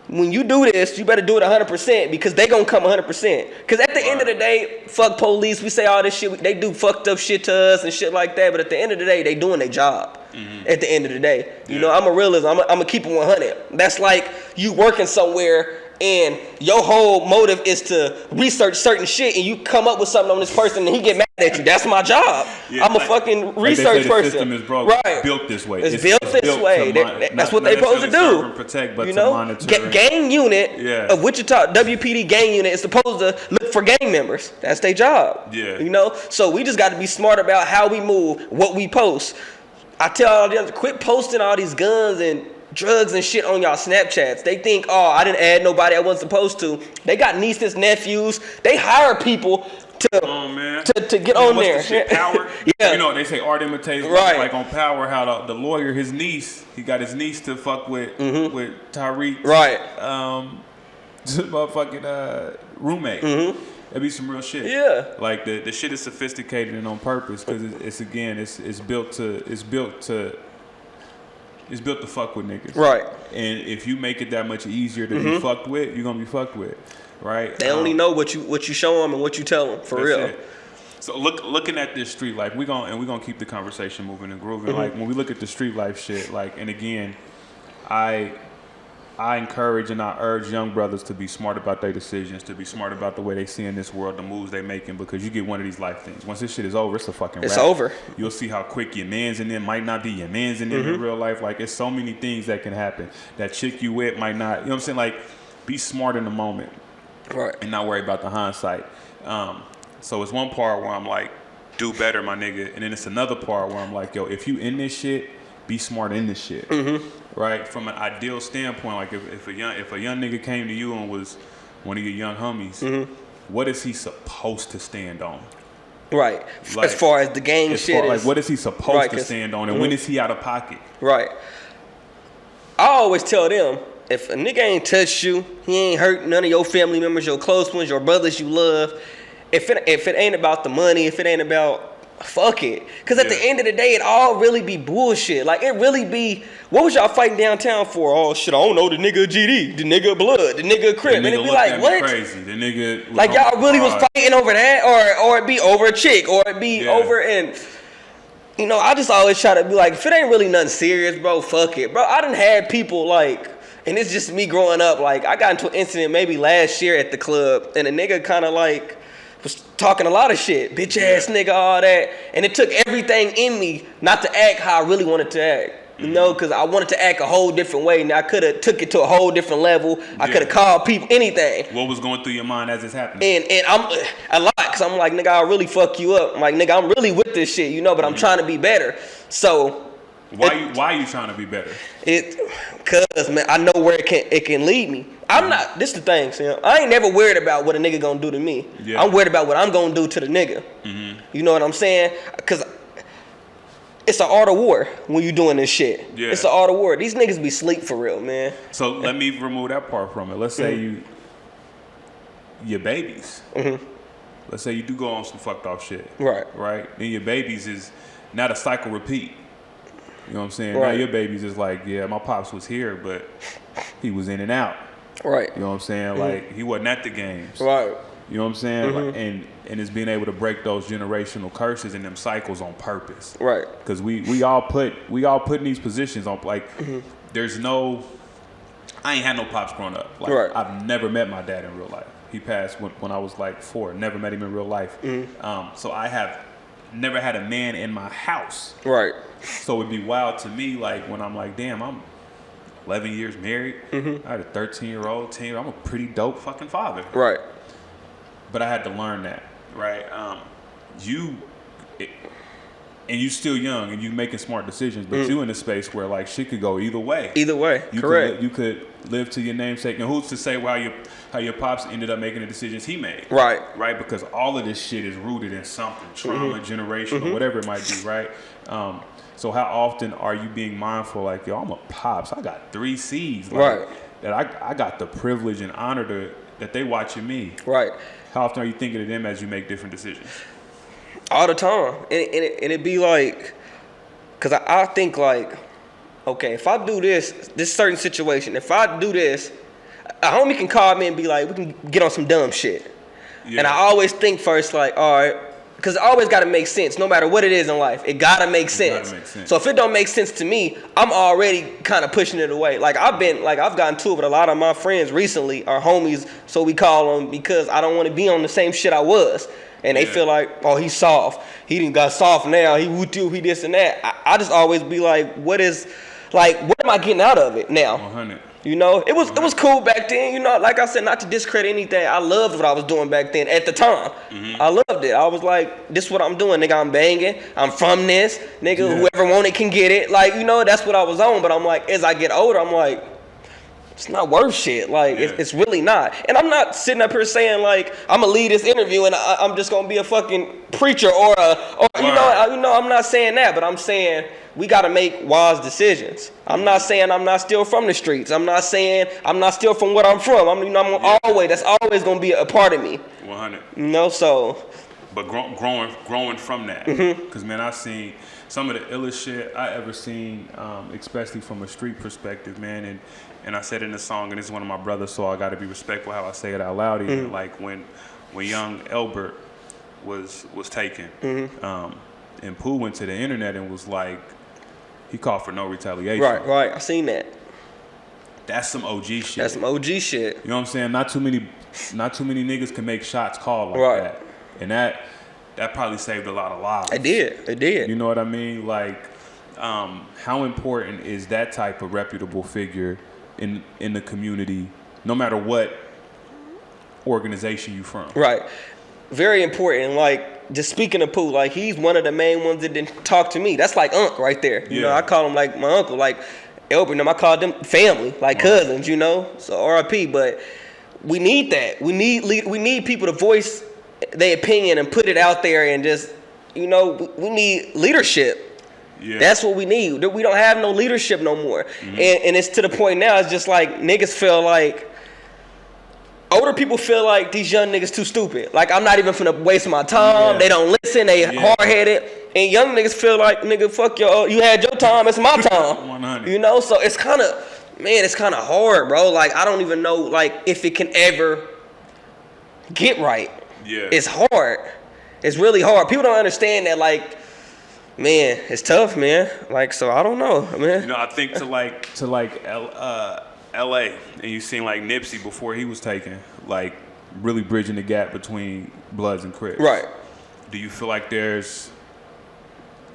when you do this, you better do it 100% because they gonna come 100%. Because at the end of the day, fuck police. We say all this shit. They do fucked up shit to us and shit like that. But at the end of the day, they doing their job. At the end of the day, you know, I'm a realist. I'm gonna keep it 100. That's like you working somewhere and your whole motive is to research certain shit, and you come up with something on this person, and he get mad at you. That's my job. Yeah, I'm a fucking research the person. System is built this way. It's built this way. That's what they supposed to do. And protect, but you to know, monitor. Gang unit of Wichita WPD gang unit is supposed to look for gang members. That's their job. Yeah. You know, so we just got to be smart about how we move, what we post. I tell all the others, quit posting all these guns and drugs and shit on y'all Snapchats. They think, oh, I didn't add nobody I wasn't supposed to. They got nieces, nephews. They hire people to get on there. The shit, Power? Yeah. You know, they say art imitates like on Power, how the lawyer, his niece, he got his niece to fuck with Tyreek. Right. Motherfucking roommate. That'd be some real shit. Yeah. Like the shit is sophisticated and on purpose because it's built to fuck with niggas. Right. And if you make it that much easier to be fucked with, you're gonna be fucked with. Right. They only know what you show them and what you tell them. For real. It. So looking at this street life, we're gonna keep the conversation moving and grooving. Like when we look at the street life shit, like, and again, I encourage and I urge young brothers to be smart about their decisions, to be smart about the way they see in this world, the moves they making, because you get one of these life things. Once this shit is over, it's a fucking wrap. It's over. You'll see how quick your mans in them might not be your mans in them in real life. Like, it's so many things that can happen. That chick you with might not, you know what I'm saying? Like, be smart in the moment. Right. And not worry about the hindsight. So it's one part where I'm like, do better, my nigga. And then it's another part where I'm like, yo, if you in this shit, be smart in this shit. Right? From an ideal standpoint, like if a young nigga came to you and was one of your young homies, what is he supposed to stand on? Right. Like, as far as the gang shit like, what is he supposed to stand on, and when is he out of pocket? Right. I always tell them, if a nigga ain't touched you, he ain't hurt none of your family members, your close ones, your brothers you love. If it ain't about the money, if it ain't about, fuck it. Because at the end of the day, it all really be bullshit. Like, it really be, what was y'all fighting downtown for? Oh, shit, I don't know, the nigga GD, the nigga Blood, the nigga Crip. And it be like, what? Crazy. The nigga like, y'all really was fighting over that? Or it be over a chick? Or it be over, and, you know, I just always try to be like, if it ain't really nothing serious, bro, fuck it. Bro, I done had people, like, and it's just me growing up, like, I got into an incident maybe last year at the club, and a nigga kind of, like, was talking a lot of shit, bitch ass nigga, all that, and it took everything in me not to act how I really wanted to act, you know, because I wanted to act a whole different way. Now I could have took it to a whole different level. I could have called people anything. What was going through your mind as it's happening? And I'm a lot, because I'm like, nigga, I'll really fuck you up. I'm like, nigga, I'm really with this shit, you know, but I'm trying to be better. So why are you trying to be better? Cause man, I know where it can lead me. I'm not. This the thing, Sam. I ain't never worried about what a nigga gonna do to me. I'm worried about what I'm gonna do to the nigga. You know what I'm saying? Cause it's an art of war when you doing this shit. It's an art of war. These niggas be sleep for real, man. So let me remove that part from it. Let's say your babies. Let's say you do go on some fucked off shit. Right. Then your babies is not a cycle repeat. You know what I'm saying? Now your babies is like, yeah, my pops was here, but he was in and out. Right. You know what I'm saying? Like, he wasn't at the games. Right. You know what I'm saying? Like, and it's being able to break those generational curses and them cycles on purpose. Right. Because we all put in these positions on, like, there's no, I ain't had no pops growing up. Like, I've never met my dad in real life. He passed when I was like 4. Never met him in real life. So I have never had a man in my house. Right. So it'd be wild to me, like, when I'm like, damn, I'm 11 years married. I had a 13-year-old, 10-year-old. I'm a pretty dope fucking father. Right. But I had to learn that, right? And you still young and you making smart decisions, but you in a space where, like, shit could go either way. Either way, correct. You could live to your namesake. And who's to say how your pops ended up making the decisions he made? Right. Right? Because all of this shit is rooted in something, trauma, generational, whatever it might be, right? So how often are you being mindful, like, yo, I'm a pops. I got 3 C's. Like, that I got the privilege and honor that they watching me. Right. How often are you thinking of them as you make different decisions? All the time. And it be like, because I think, like, okay, if I do this certain situation, if I do this, a homie can call me and be like, we can get on some dumb shit. And I always think first, like, all right, Because it always got to make sense, no matter what it is in life. It got to make sense. So if it don't make sense to me, I'm already kind of pushing it away. Like I've gotten to it with a lot of my friends recently, our homies, so we call them, because I don't want to be on the same shit I was. And they feel like, oh, he's soft. He done got soft now. He this and that. I just always be like, what am I getting out of it now? 100. You know, it was cool back then. You know, like I said, not to discredit anything. I loved what I was doing back then at the time. I loved it. I was like, this is what I'm doing, nigga. I'm banging. I'm from this, nigga. Whoever want it can get it. Like, you know, that's what I was on. But I'm like, as I get older, I'm like, it's not worth shit. Like, it's really not. And I'm not sitting up here saying like I'm gonna lead this interview and I'm just gonna be a fucking preacher or you know, I'm not saying that. But I'm saying we gotta make wise decisions. I'm not saying I'm not still from the streets. I'm not saying I'm not still from what I'm from. That's always gonna be a part of me. 100. You know, so. But growing from that, because man, I've seen some of the illest shit I ever seen, especially from a street perspective, man. And I said in the song, and this is one of my brothers, so I got to be respectful how I say it out loud. Even like when young Elbert was taken, and Pooh went to the internet and was like, he called for no retaliation. Right. I seen that. That's some OG shit. That's some OG shit. You know what I'm saying? Not too many niggas can make shots called like that. And that probably saved a lot of lives. It did. You know what I mean? Like, how important is that type of reputable figure in the community, no matter what organization you from? Right. Very important. Like, just speaking of Pooh, like, he's one of the main ones that didn't talk to me. That's like Unc right there. You know, I call him like my uncle. Like, Elbert and them, I call them family, like cousins, you know? So RIP, but we need that. We need people to voice their opinion and put it out there, and just, you know, we need leadership. Yeah. That's what we need. We don't have no leadership no more. And it's to the point now, it's just like niggas feel like, older people feel like these young niggas too stupid. Like, I'm not even finna waste my time. They don't listen. They hard-headed. And young niggas feel like, nigga, fuck you had your time. It's my time. 100. You know? So it's kind of hard, bro. Like, I don't even know, like, if it can ever get right. Yeah. It's hard. It's really hard. People don't understand that, like, man, it's tough, man. Like, so I don't know, man. You know, I think to L.A. and you seen like Nipsey before he was taken, like really bridging the gap between Bloods and Crips. Right. Do you feel like there's,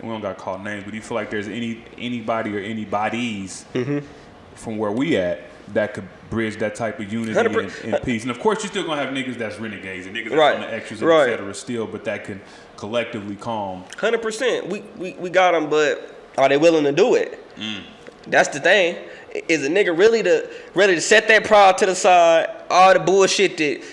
we don't got to call names, but do you feel like there's anybody or anybody's from where we at that could bridge that type of unity and peace? And of course, you're still gonna have niggas that's renegades and niggas that's on the extras and et cetera still, but that can collectively calm. 100%. We got them, but are they willing to do it? That's the thing. Is a nigga ready to set that pride to the side? All the bullshit that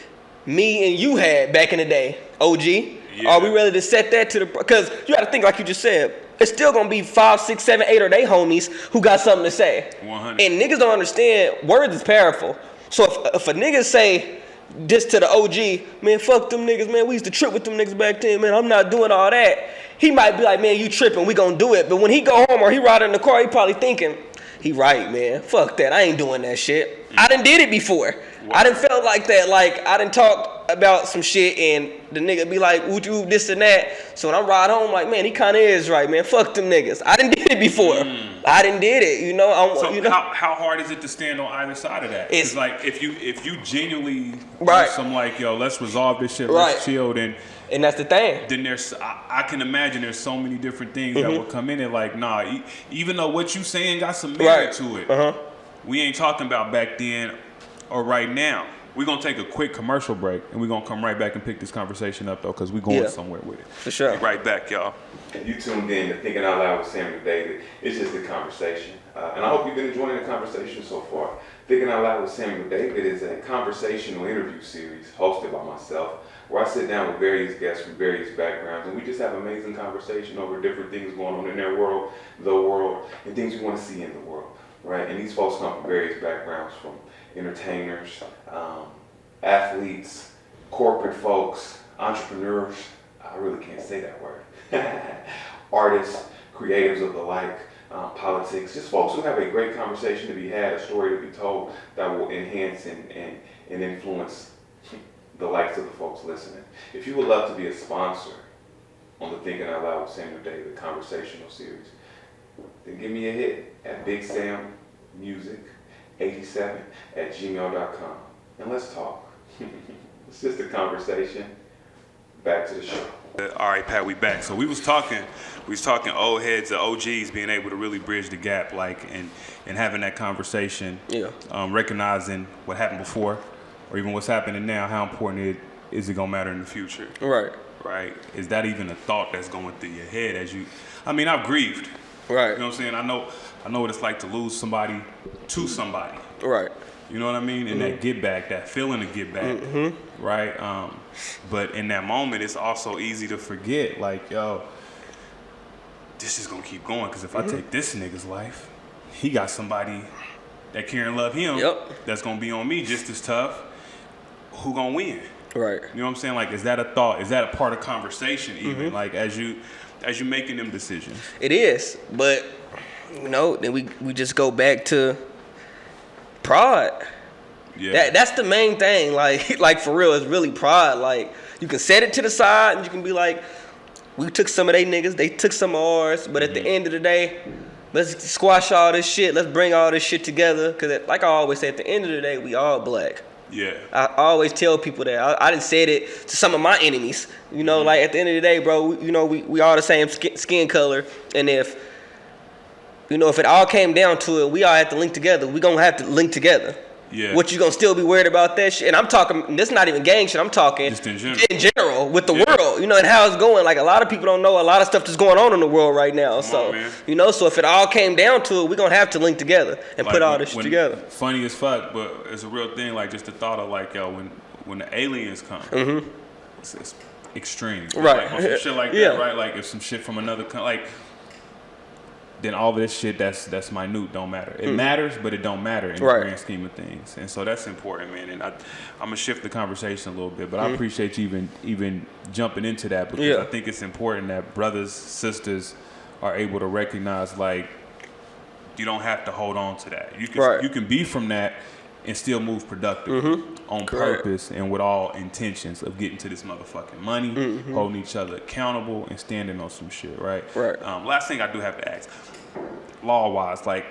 me and you had back in the day, OG. Yeah. Are we ready to set that to the? Because you got to think, like you just said, it's still gonna be 5, 6, 7, 8 of they homies who got something to say. 100. And niggas don't understand. Words is powerful. So if a nigga say this to the OG, man, fuck them niggas, man. We used to trip with them niggas back then, man. I'm not doing all that. He might be like, man, you tripping? We gonna do it. But when he go home or he ride in the car, he probably thinking, he right, man. Fuck that. I ain't doing that shit. I done did it before. Wow. I done felt like that. Like, I done talked about some shit and the nigga be like, would you this and that? So when I ride home, like, man, he kind of is right, man. Fuck them niggas. I done did it before. I done did it, you know. How hard is it to stand on either side of that? It's like, if you genuinely some like, yo, let's resolve this shit, let's chill, then. And that's the thing. Then I can imagine there's so many different things that will come in and like, nah, even though what you saying got some merit to it, we ain't talking about back then or right now. We're going to take a quick commercial break, and we're going to come right back and pick this conversation up, though, because we're going somewhere with it. For sure. Be right back, y'all. You tuned in to Thinking Out Loud with Samuel David. It's just a conversation. And I hope you've been enjoying the conversation so far. Thinking Out Loud with Samuel David is a conversational interview series hosted by myself, where I sit down with various guests from various backgrounds, and we just have amazing conversation over different things going on in their world, the world, and things we want to see in the world, right? And these folks come from various backgrounds, from entertainers, athletes, corporate folks, entrepreneurs, I really can't say that word, artists, creatives of the like, politics, just folks who have a great conversation to be had, a story to be told that will enhance and influence the likes of the folks listening. If you would love to be a sponsor on the Thinking Out Loud with Samuel David conversational series, then give me a hit at BigSamMusic87@gmail.com and let's talk. It's just a conversation. Back to the show. All right, Pat, we back. So we was talking old heads, the OGs being able to really bridge the gap, like, and having that conversation, recognizing what happened before, or even what's happening now. How important is it gonna matter in the future? Right. Is that even a thought that's going through your head as you? I mean, I've grieved. Right. You know what I'm saying? I know what it's like to lose somebody to somebody. Right. You know what I mean? And that get back, that feeling of get back, right? But in that moment, it's also easy to forget, like, yo, this is gonna keep going. Because if I take this nigga's life, he got somebody that care and love him. That's gonna be on me just as tough. Who gonna win? Right. You know what I'm saying? Like, is that a thought? Is that a part of conversation even? Like, as you making them decisions? It is, but then we just go back to pride. Yeah. That's the main thing. Like for real, it's really pride. Like, you can set it to the side and you can be like, we took some of they niggas, they took some of ours, but at the end of the day, let's squash all this shit. Let's bring all this shit together. Because like I always say, at the end of the day, we all black. Yeah. I always tell people that. I done said it to some of my enemies. Like at the end of the day, bro, we all the same skin color. And if it all came down to it, we all have to link together. We gonna have to link together. Yeah. What you gonna still be worried about that shit? And I'm talking, this not even gang shit. I'm talking just in general with the world, and how it's going. Like, a lot of people don't know a lot of stuff that's going on in the world right now. So if it all came down to it, we gonna have to link together and put all this shit together. Funny as fuck, but it's a real thing. Like, just the thought of, like, yo, when the aliens come, it's extreme, right? Like, on some shit like that, right? Like, if some shit from another country, like, then all of this shit that's minute don't matter. It matters, but it don't matter in the grand scheme of things. And so that's important, man. And I'm gonna shift the conversation a little bit, but I appreciate you even jumping into that, because I think it's important that brothers, sisters are able to recognize, like, you don't have to hold on to that. You can be from that and still move productive on purpose and with all intentions of getting to this motherfucking money, holding each other accountable and standing on some shit, right? Last thing I do have to ask, law-wise, like,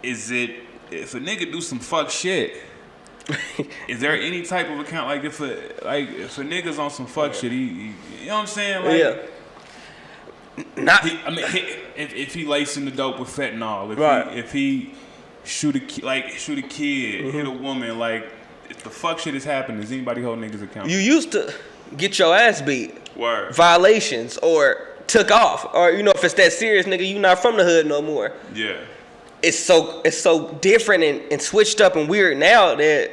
is it, if a nigga do some fuck shit, is there any type of account, like, if a nigga's on some fuck shit, he you know what I'm saying? Like, if he lacing the dope with fentanyl, if he shoot a kid, hit a woman, like, if the fuck shit is happening, is anybody holding niggas accountable? You used to get your ass beat. Violations, or took off, or if it's that serious, nigga, you not from the hood no more. Yeah. It's so different and switched up and weird now that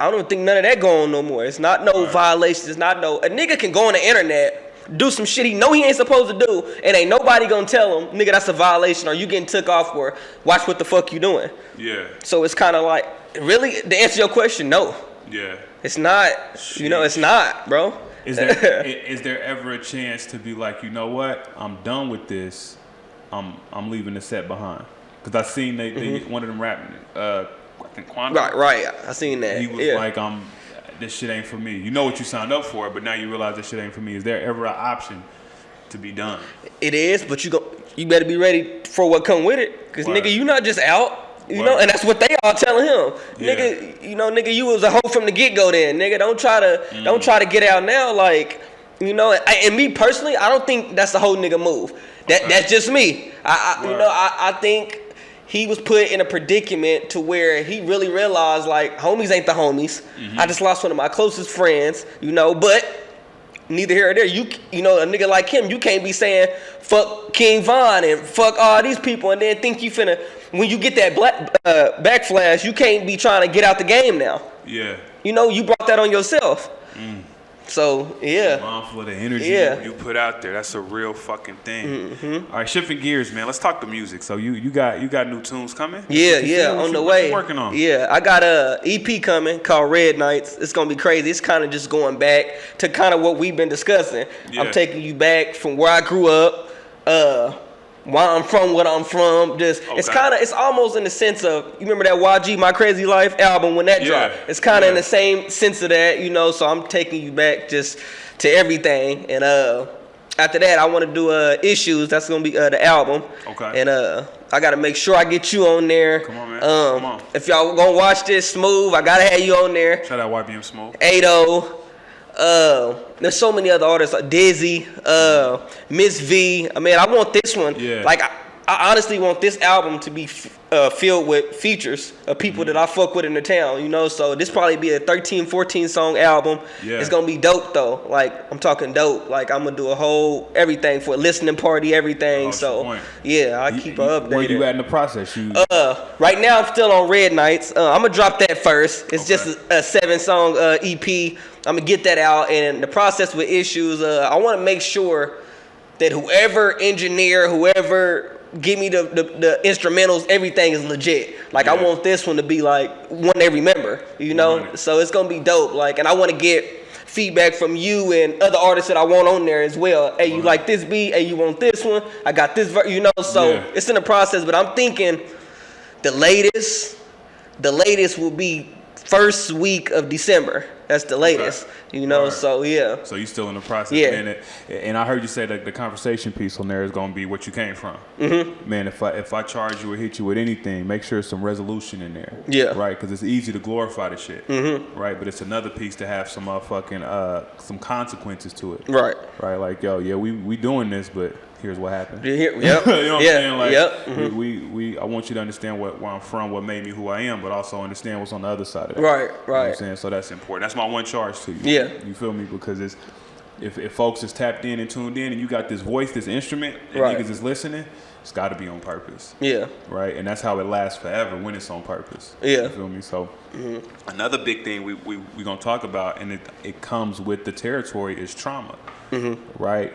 I don't think none of that going on no more. It's not no violations. It's not no, a nigga can go on the internet, do some shit he know he ain't supposed to do, and ain't nobody gonna tell him, nigga, that's a violation, or you getting took off, or watch what the fuck you doing. Yeah. So it's kind of like, really, to answer your question, no. Yeah. It's not. It's not, bro. Is there ever a chance to be like, you know what, I'm done with this, I'm leaving the set behind? Because I seen they one of them rapping, I think Quantum. Right. I seen that. He was like, this shit ain't for me. You know what you signed up for, but now you realize this shit ain't for me. Is there ever an option to be done? It is, but you better be ready for what come with it. Because, nigga, you not just out. You know, and that's what they all telling him. Yeah. Nigga, you was a hoe from the get-go then. Nigga, don't try to get out now. Like, and me personally, I don't think that's a whole nigga move. That's just me. I think he was put in a predicament to where he really realized, like, homies ain't the homies. I just lost one of my closest friends, but neither here or there. A nigga like him, you can't be saying fuck King Von and fuck all these people and then think you finna, when you get that backflash, you can't be trying to get out the game now. Yeah. You brought that on yourself. So, yeah. Mindful of the energy you put out there. That's a real fucking thing. All right, shifting gears, man. Let's talk the music. So you got new tunes coming? Yeah, on the way. What you working on? Yeah, I got a EP coming called Red Nights. It's gonna be crazy. It's kind of just going back to kind of what we've been discussing. Yeah. I'm taking you back from where I grew up, why I'm from, what I'm from. Just it's almost in the sense of, you remember that YG My Crazy Life album when that dropped? It's kind of in the same sense of that, So I'm taking you back just to everything, and after that, I want to do Issues. That's gonna be the album. Okay. And I gotta make sure I get you on there. Come on, man. Come on. If y'all gonna watch this, Smooth, I gotta have you on there. Shout out YBM Smooth. Ado. There's so many other artists like Dizzy, Miss V. I mean, I want this one. Yeah. Like I honestly want this album to be filled with features of people that I fuck with in the town, you know. So this probably be a 13, 14 song album. Yeah. It's gonna be dope though. Like I'm talking dope. Like I'm gonna do a whole everything for a listening party, everything. So yeah, I keep her updated. Where you at in the process? Right now I'm still on Red Nights. I'm gonna drop that first. It's just a 7-song EP. I'm gonna get that out, and the process with Issues. I want to make sure that whoever engineer, whoever give me the instrumentals, everything is legit. Like I want this one to be like one they remember, you know. So it's gonna be dope. Like, and I want to get feedback from you and other artists that I want on there as well. Hey, you like this beat? Hey, you want this one? I got this, you know. So it's in the process, but I'm thinking the latest will be first week of December. That's the latest, you know. So yeah. So you still in the process, and I heard you say that the conversation piece on there is gonna be what you came from. Mm-hmm. Man, if I charge you or hit you with anything, make sure there's some resolution in there. Yeah. Right, because it's easy to glorify the shit. Mm-hmm. Right, but it's another piece to have some motherfucking some consequences to it. Right. Right, like we doing this, but here's what happened. Yep. You know what I'm saying? Like, I want you to understand where I'm from, what made me who I am, but also understand what's on the other side of that. Right. You know what I'm saying? So that's important. That's my one charge to you. Yeah. You feel me? Because it's if folks is tapped in and tuned in and you got this voice, this instrument, and niggas is listening, it's got to be on purpose. Yeah. Right? And that's how it lasts forever, when it's on purpose. Yeah. You feel me? So another big thing we going to talk about, and it comes with the territory, is trauma. Mm-hmm. Right,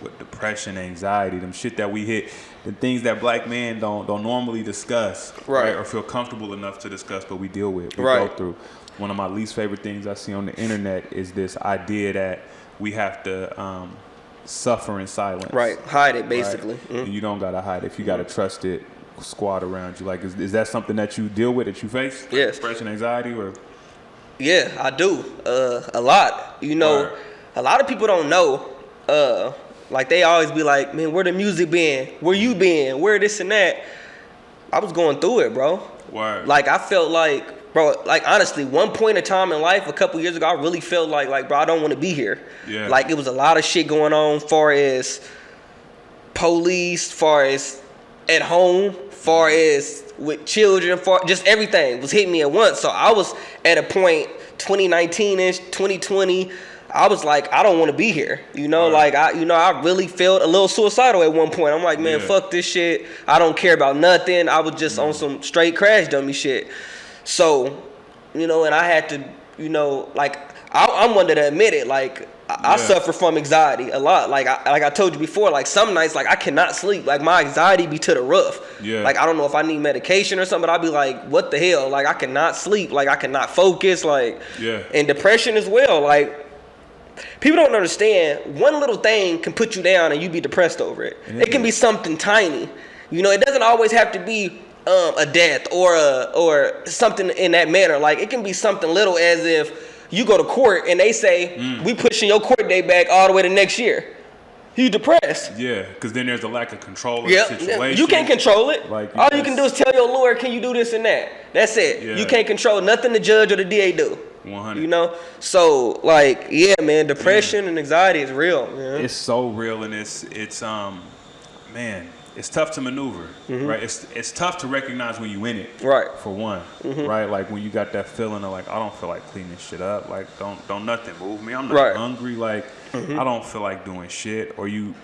with depression, anxiety, them shit that we hit, the things that black men don't normally discuss, right, or feel comfortable enough to discuss, but we deal with, we go through. One of my least favorite things I see on the internet is this idea that we have to suffer in silence. Right, hide it basically. Right? Mm-hmm. And you don't gotta hide it. If you got a trusted squad around you, like is that something that you deal with, that you face? Yes. Depression, anxiety, or? Yeah, I do. A lot. You know. Right. A lot of people don't know, like they always be like, man, where the music been? Where you been? Where this and that? I was going through it, bro. Word. Like I felt like, bro, like honestly, one point in time in life, a couple years ago, I really felt like, bro, I don't want to be here. Yeah. Like it was a lot of shit going on, far as police, far as at home, far as with children, far just everything was hitting me at once. So I was at a point, 2019-ish, 2020. I was like, I don't want to be here, you know. Like I really felt a little suicidal at one point. I'm like, man, fuck this shit. I don't care about nothing. I was just on some straight crash dummy shit. So, you know, and I had to, you know, like I'm one to admit it. Like I suffer from anxiety a lot. Like I told you before, like some nights, like I cannot sleep. Like my anxiety be to the roof. Yeah. Like I don't know if I need medication or something, but I'll be like, what the hell? Like I cannot sleep. Like I cannot focus. Like and depression as well. Like people don't understand, one little thing can put you down and you be depressed over it. It can be something tiny. You know, it doesn't always have to be a death or something in that manner. Like it can be something little, as if you go to court and they say, we pushing your court date back all the way to next year. You depressed. Yeah, because then there's a lack of control of the situation. You can't control it. Like all you can do is tell your lawyer, can you do this and that? That's it. Yeah. You can't control nothing the judge or the DA do. 100. You know? So, like, yeah, man, depression and anxiety is real, man. It's so real, and it's man, it's tough to maneuver, right? It's tough to recognize when you in it, right? For one, right? Like when you got that feeling of like, I don't feel like cleaning shit up, like don't nothing move me. I'm not hungry, like I don't feel like doing shit. Or you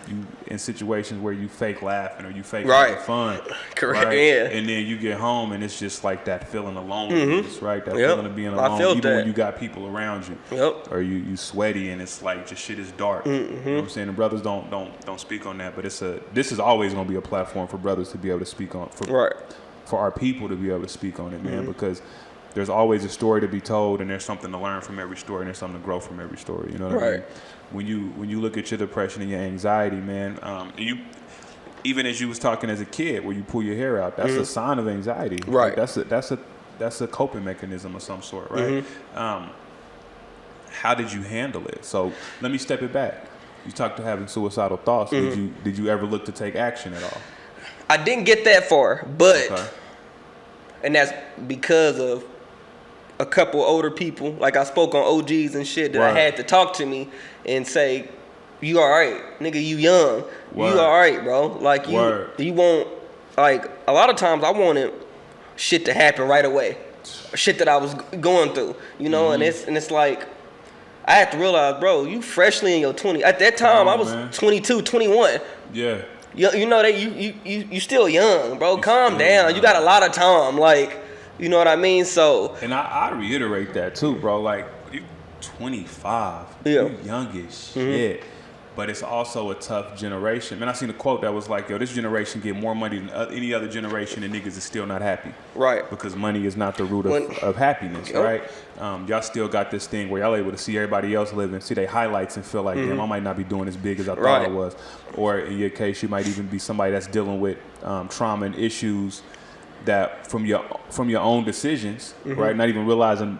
in situations where you fake laughing or you fake having fun, correct? Right? Yeah. And then you get home and it's just like that feeling of loneliness, right? That feeling of being alone, even when you got people around you, or you sweaty and it's like just shit is dark. You know what I'm saying? The brothers don't speak on that, but this is always gonna be a platform for brothers to be able to speak on, for our people to be able to speak on it, man, because there's always a story to be told, and there's something to learn from every story, and there's something to grow from every story. You know what I mean? When you look at your depression and your anxiety, man, you even as you was talking as a kid, where you pull your hair out, that's a sign of anxiety. Right. Like that's a coping mechanism of some sort, right? How did you handle it? So let me step it back. You talked to having suicidal thoughts. Did you ever look to take action at all? I didn't get that far, but Okay. and that's because of a couple older people. Like, I spoke on OGs and shit that I Word. had to talk to me and say, "You all right, nigga? You young? Word. You all right, bro? Like, Word. you won't like a lot of times I wanted shit to happen right away, shit that I was going through, you know, and it's like I had to realize, bro, you freshly in your 20s. At that time, I was man. 22, 21. Yeah. You know that you still young, bro. Calm still down. young. You got a lot of time, like, you know what I mean? So And I reiterate that too, bro. Like, you 25. Yeah. You young as shit. But it's also a tough generation. Man, I seen a quote that was like, yo, this generation get more money than any other generation and niggas is still not happy. right, Because money is not the root When- of happiness, Yep. right? Y'all still got this thing where y'all able to see everybody else living, see their highlights and feel like, damn, I might not be doing as big as I thought I Right. was. Or in your case, you might even be somebody that's dealing with trauma and issues that from your own decisions, right? Not even realizing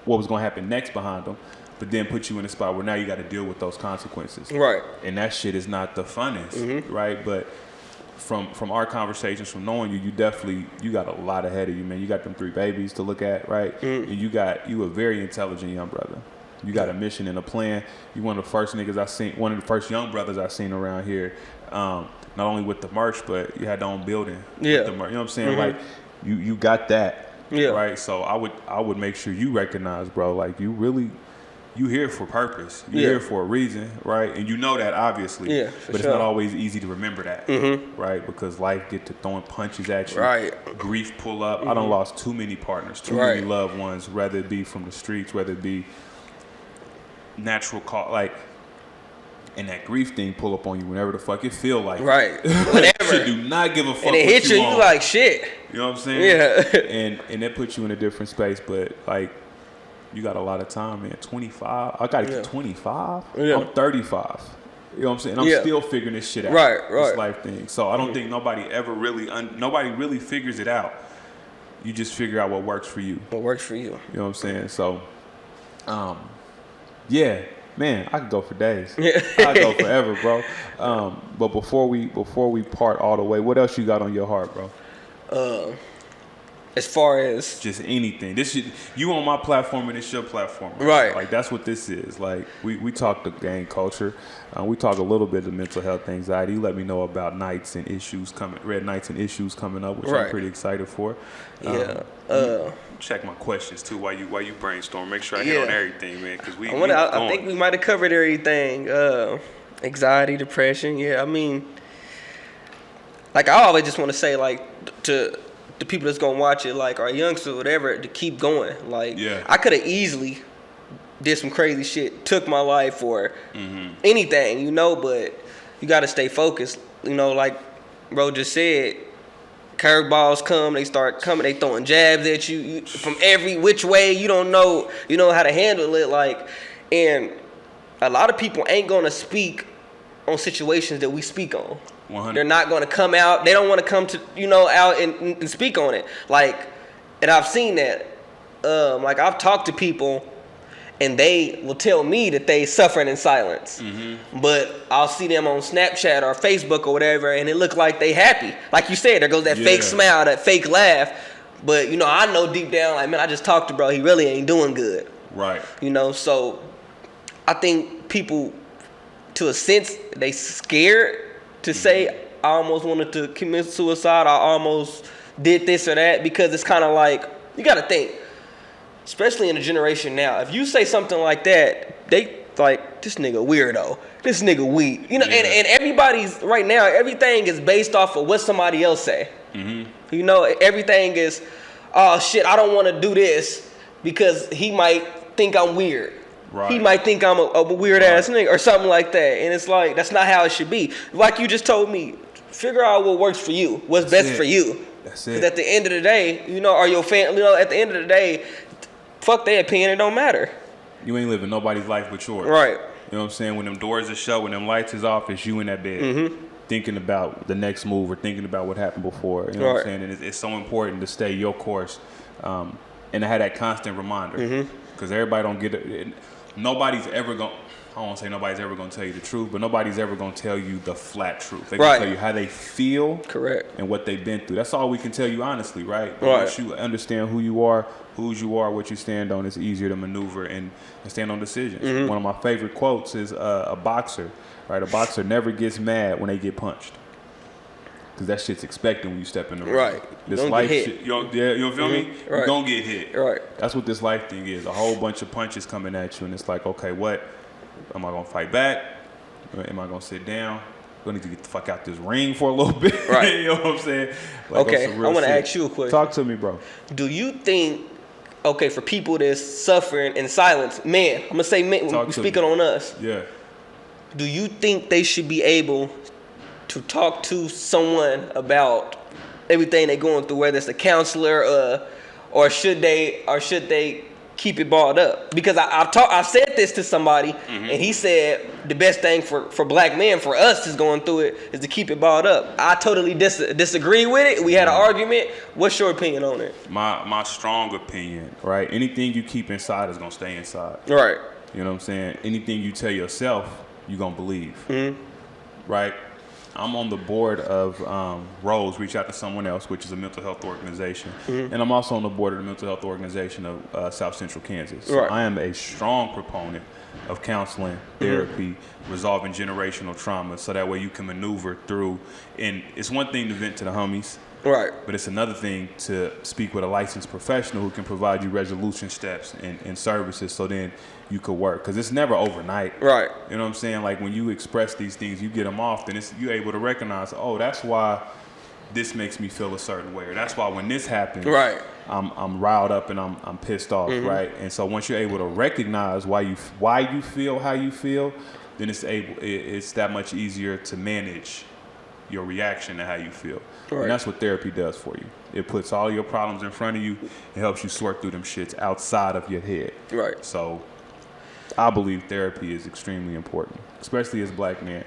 what was going to happen next behind them, but then put you in a spot where now you got to deal with those consequences. right, And that shit is not the funnest, right? But from our conversations, from knowing you, you got a lot ahead of you, man. You got them 3 babies to look at, right? And you a very intelligent young brother. You got a mission and a plan. You one of the first niggas I seen, one of the first young brothers I seen around here. Not only with the merch, but you had your own building. Yeah. With the merch. You know what I'm saying? Like you got that. Yeah. Right. So I would make sure you recognize, bro, like you here for purpose. You're Yeah. here for a reason, right? And you know that, obviously. Yeah, for but it's sure. not always easy to remember that, right? Because life get to throwing punches at you. Right. Grief pull up. I done lost too many partners, too Right. many loved ones, whether it be from the streets, whether it be natural call, like, and that grief thing pull up on you whenever the fuck it feel like. right. Shit Whatever. do not give a fuck And it what hit you, you on. like, shit. You know what I'm saying? Yeah. and that puts you in a different space, but like you got a lot of time, man. 25. I gotta Yeah. get 25. Yeah. I'm 35. You know what I'm saying? I'm Yeah. still figuring this shit out. Right, This right. life thing. So I don't think nobody ever really nobody really figures it out. You just figure out what works for you. What works for you? You know what I'm saying? So yeah, man, I could go for days. Yeah. I could go forever, bro. But before we part all the way, what else you got on your heart, bro? As far as Just anything. This shit, you on my platform and it's your platform. Right. Like that's what this is. Like we talk the gang culture. We talk a little bit of mental health, anxiety. You let me know about nights and issues coming, red nights and issues coming up, which I'm Right. pretty excited for. yeah, Check my questions too while you brainstorm. Make sure I hit Yeah. on everything, man. Because I think we might have covered everything. Anxiety, depression. Yeah, I mean, like I always just want to say, like, to the people that's gonna watch it, like our youngsters, or whatever, to keep going. Like, Yeah. I could have easily did some crazy shit, took my life or anything, you know. But you got to stay focused. You know, like bro just said. Curveballs come, they start coming, they throwing jabs at you from every which way. You don't know, how to handle it. Like, and a lot of people ain't gonna speak on situations that we speak on. 100. They're not gonna come out. They don't want to come to out and speak on it. Like, and I've seen that. Like I've talked to people, and they will tell me that they suffering in silence. But I'll see them on Snapchat or Facebook or whatever, and it look like they happy. Like you said, there goes that fake Yeah. smile, that fake laugh. But I know deep down, like, man, I just talked to bro. He really ain't doing good. Right. So I think people, to a sense, they scared to say, I almost wanted to commit suicide. I almost did this or that, because it's kind of like, you got to think, especially in the generation now, if you say something like that, they like, this nigga weirdo, this nigga weak. And everybody's, right now, everything is based off of what somebody else say. Everything is, oh shit, I don't want to do this because he might think I'm weird. Right. He might think I'm a weird ass nigga or something like that. And it's like, that's not how it should be. Like you just told me, figure out what works for you, what's best for you. That's Because it. at the end of the day, or your family, at the end of the day, fuck their opinion, it don't matter. You ain't living nobody's life but yours. Right. You know what I'm saying? When them doors are shut, when them lights is off, it's you in that bed. Thinking about the next move or thinking about what happened before. You know what I'm saying? And it's so important to stay your course and to have that constant reminder. Because everybody don't get it. Nobody's ever going, I won't say nobody's ever gonna tell you the truth, but nobody's ever gonna tell you the flat truth. They can tell you how they feel, correct, and what they've been through. That's all we can tell you honestly, right? But right. Once you understand who you are, whose you are, what you stand on, it's easier to maneuver and stand on decisions. Mm-hmm. One of my favorite quotes is a boxer, right? A boxer never gets mad when they get punched. Because that shit's expected when you step in the ring. Right. This Don't life get hit. shit, you feel me? Right. You're going to get hit. Right. That's what this life thing is. A whole bunch of punches coming at you. And it's like, okay, what? Am I going to fight back? Or am I going to sit down? I need to get the fuck out this ring for a little bit. Right. You know what I'm saying? Like, okay, I want to ask you a question. Talk to me, bro. Do you think, okay, for people that's suffering in silence, man, I'm going to say men, we're speaking on us. Yeah. Do you think they should be able to talk to someone about everything they're going through, whether it's a counselor or should they keep it balled up? Because I've said this to somebody, and he said the best thing for black men, for us is going through it, is to keep it balled up. I totally disagree with it. We had an argument. What's your opinion on it? My strong opinion, right? Anything you keep inside is gonna stay inside. Right. You know what I'm saying? Anything you tell yourself, you're gonna believe. Right? I'm on the board of Rose, Reach Out to Someone Else, which is a mental health organization. And I'm also on the board of the mental health organization of South Central Kansas. So I am a strong proponent of counseling, therapy, resolving generational trauma, so that way you can maneuver through. And it's one thing to vent to the homies. Right. But it's another thing to speak with a licensed professional who can provide you resolution steps and services, so then you could work. Because it's never overnight. Right. You know what I'm saying? Like, when you express these things, you get them off, then you're able to recognize, oh, that's why this makes me feel a certain way. Or that's why when this happens, right, I'm riled up and I'm pissed off, right? And so once you're able to recognize why you feel how you feel, then it's that much easier to manage your reaction to how you feel. Right. And that's what therapy does for you. It puts all your problems in front of you and helps you sort through them shits outside of your head. Right. So I believe therapy is extremely important, especially as black men.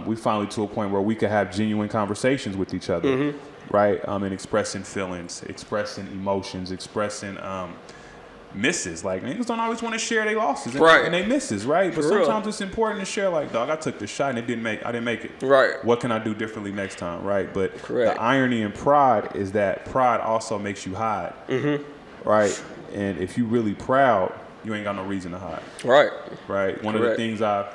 We finally to a point where we can have genuine conversations with each other, right? And expressing feelings, expressing emotions, expressing misses. Like, niggas don't always want to share their losses and they misses, right? But sometimes it's important to share, like, dog, I took the shot and I didn't make it. Right. What can I do differently next time, right? But the irony in pride is that pride also makes you hide, right? And if you really proud, you ain't got no reason to hide. Right. Right. One of the things you're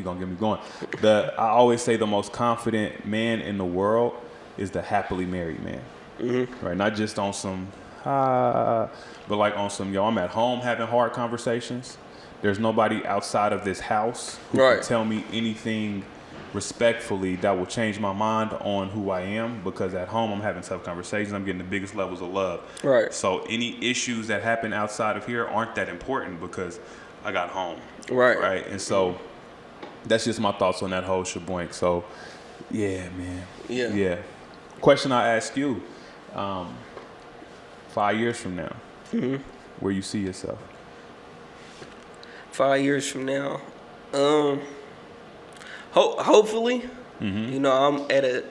going to get me going. I always say the most confident man in the world is the happily married man. Right. Not just on some, but like on some, I'm at home having hard conversations. There's nobody outside of this house who can tell me anything respectfully that will change my mind on who I am, because at home I'm having tough conversations. I'm getting the biggest levels of love. Right. So any issues that happen outside of here aren't that important because I got home. Right. Right. And so that's just my thoughts on that whole sheboing. So yeah, man. Yeah. Yeah. Question I ask you, 5 years from now, where you see yourself? 5 years from now, hopefully, you know, I'm at a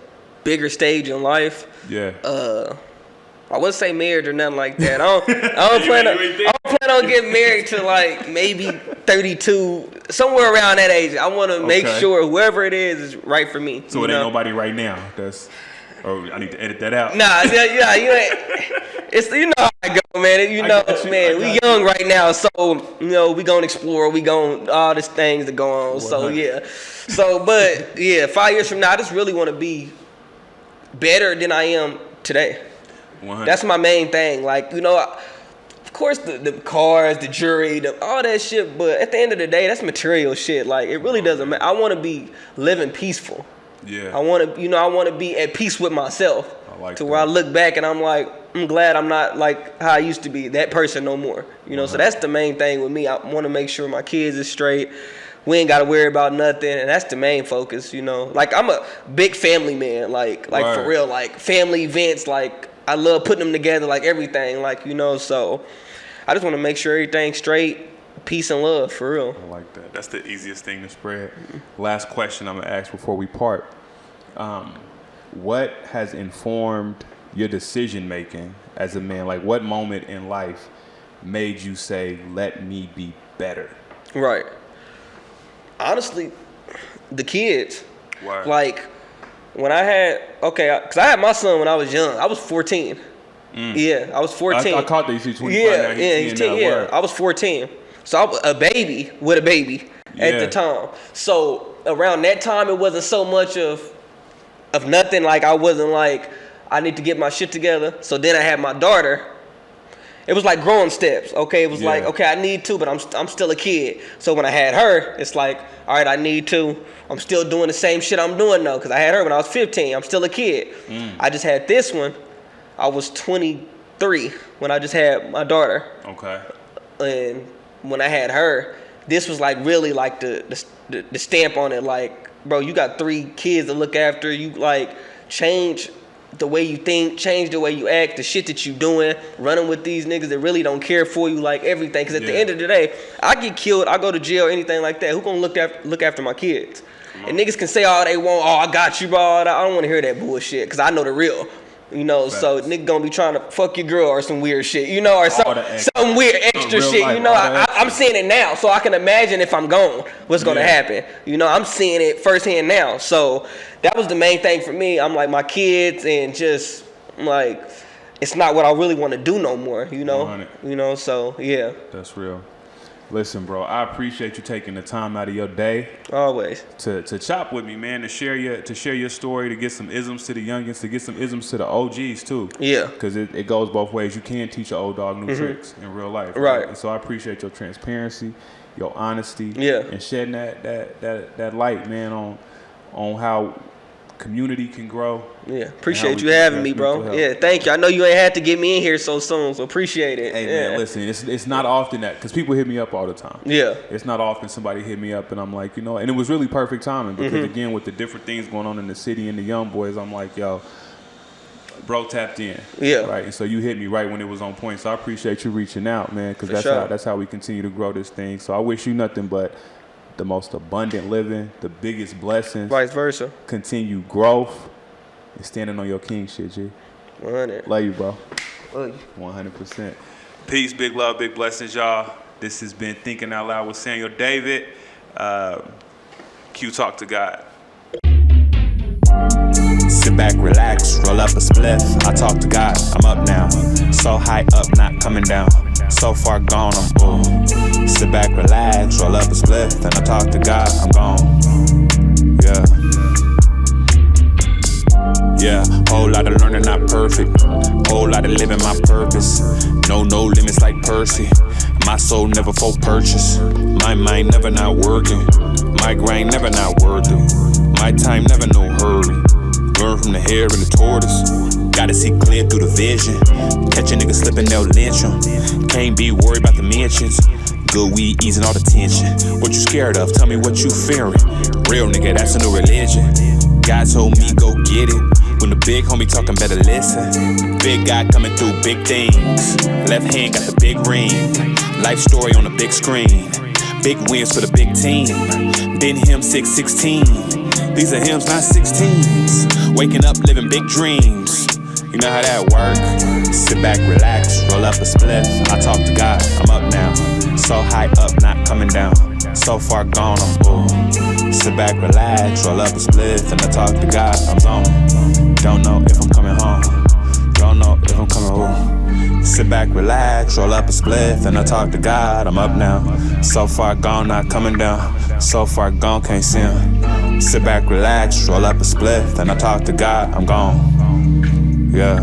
bigger stage in life. Yeah. I wouldn't say married or nothing like that. I don't plan on getting married to like maybe 32, somewhere around that age. I want to make sure whoever it is right for me. So it ain't nobody right now. I need to edit that out. Nah, yeah, you ain't. It's, you know how I go, man. You know, man, we young right now, so you know we gonna explore. We gonna all these things that go on. 100. So yeah, but yeah, 5 years from now, I just really want to be better than I am today. 100. That's my main thing. Like, you know, of course the cars, the jewelry, all that shit. But at the end of the day, that's material shit. Like, it really doesn't matter. I want to be living peaceful. Yeah. I want to be at peace with myself. Where I look back and I'm like, I'm glad I'm not like how I used to be, that person no more. You know, so that's the main thing with me. I want to make sure my kids is straight. We ain't got to worry about nothing, and that's the main focus, you know. Like, I'm a big family man, like for real, like family events, like I love putting them together, like everything, like, you know, so I just want to make sure everything's straight, peace and love, for real. I like that. That's the easiest thing to spread. Last question I'm going to ask before we part. What has informed your decision making as a man? Like, what moment in life made you say, let me be better? Right. Honestly, the kids. Why? Like, when I had, because I had my son when I was young. I was 14. Yeah, I was 14. I caught that you see 25 Yeah, now. he's 10. Yeah, I was 14. So I was a baby with a baby at the time. So around that time, it wasn't so much of nothing. Like, I wasn't like, I need to get my shit together. So then I had my daughter. It was like growing steps, okay? It was like, okay, I need to, but I'm still a kid. So when I had her, it's like, all right, I need to. I'm still doing the same shit I'm doing though, because I had her when I was 15. I'm still a kid. I just had this one. I was 23 when I just had my daughter. Okay. And when I had her, this was like really like the stamp on it. Like, bro, you got 3 kids to look after. You like change the way you think, change the way you act, the shit that you doing, running with these niggas that really don't care for you, like everything. Because at the end of the day, I get killed, I go to jail, anything like that. Who gonna look after my kids? And niggas can say all they want, I got you, bro. I don't want to hear that bullshit, because I know the real. You know, so nigga gonna be trying to fuck your girl or some weird shit, you know, or some weird extra shit, you know. I'm seeing it now, so I can imagine if I'm gone, what's gonna happen. You know, I'm seeing it firsthand now. So that was the main thing for me. I'm like, my kids, and just like, it's not what I really want to do no more, you know. 100. You know, so yeah. That's real. Listen, bro, I appreciate you taking the time out of your day Always. to chop with me, man, to share your story, to get some isms to the youngins, to get some isms to the OGs too. Yeah. Because it goes both ways. You can teach an old dog new tricks in real life. Right. And so I appreciate your transparency, your honesty, and shedding that light, man, on how community can grow. Yeah, appreciate you having me, bro. Yeah, thank you. I know you ain't had to get me in here so soon, so appreciate it. Hey, man, listen, it's not often that, because people hit me up all the time. Yeah. It's not often somebody hit me up and I'm like, you know, and it was really perfect timing, because again, with the different things going on in the city and the young boys, I'm like, yo, bro tapped in. Yeah. Right. And so you hit me right when it was on point. So I appreciate you reaching out, man, because that's how we continue to grow this thing. So I wish you nothing but the most abundant living, the biggest blessings. Vice versa. Continue growth and standing on your king shit, G. 100. Love you, bro. Love you. 100%. Peace, big love, big blessings, y'all. This has been Thinking Out Loud with Samuel David. Q Talk to God. Sit back, relax, roll up a spliff. I talk to God, I'm up now. So high up, not coming down. So far gone, I'm full. Sit back, relax, roll up a spliff. Then I talk to God, I'm gone. Yeah, whole lot of learning, not perfect. Whole lot of living my purpose. No limits like Percy. My soul never for purchase. My mind never not working. My grind never not worth it. My time never no hurry. Learn from the hare and the tortoise. Gotta see clear through the vision. Catch a nigga slipping, they'll lynch him. Can't be worried about the mentions. Good weed easing all the tension. What you scared of? Tell me what you fearing. Real nigga, that's a new religion. God told me go get it. When the big homie talking, better listen. Big guy coming through big things. Left hand got the big ring. Life story on the big screen. Big wins for the big team. Been him 616. These are hymns, not 16s. Waking up, living big dreams. You know how that work. Sit back, relax, roll up a spliff. I talk to God, I'm up now. So high up, not coming down. So far gone, I'm full. Sit back, relax, roll up a spliff. And I talk to God, I'm zone. Don't know if I'm coming home. Don't know if I'm coming home. Sit back, relax, roll up a spliff. And I talk to God, I'm up now. So far gone, not coming down. So far gone, can't see him. Sit back, relax, roll up a spliff. And I talk to God, I'm gone. Yeah.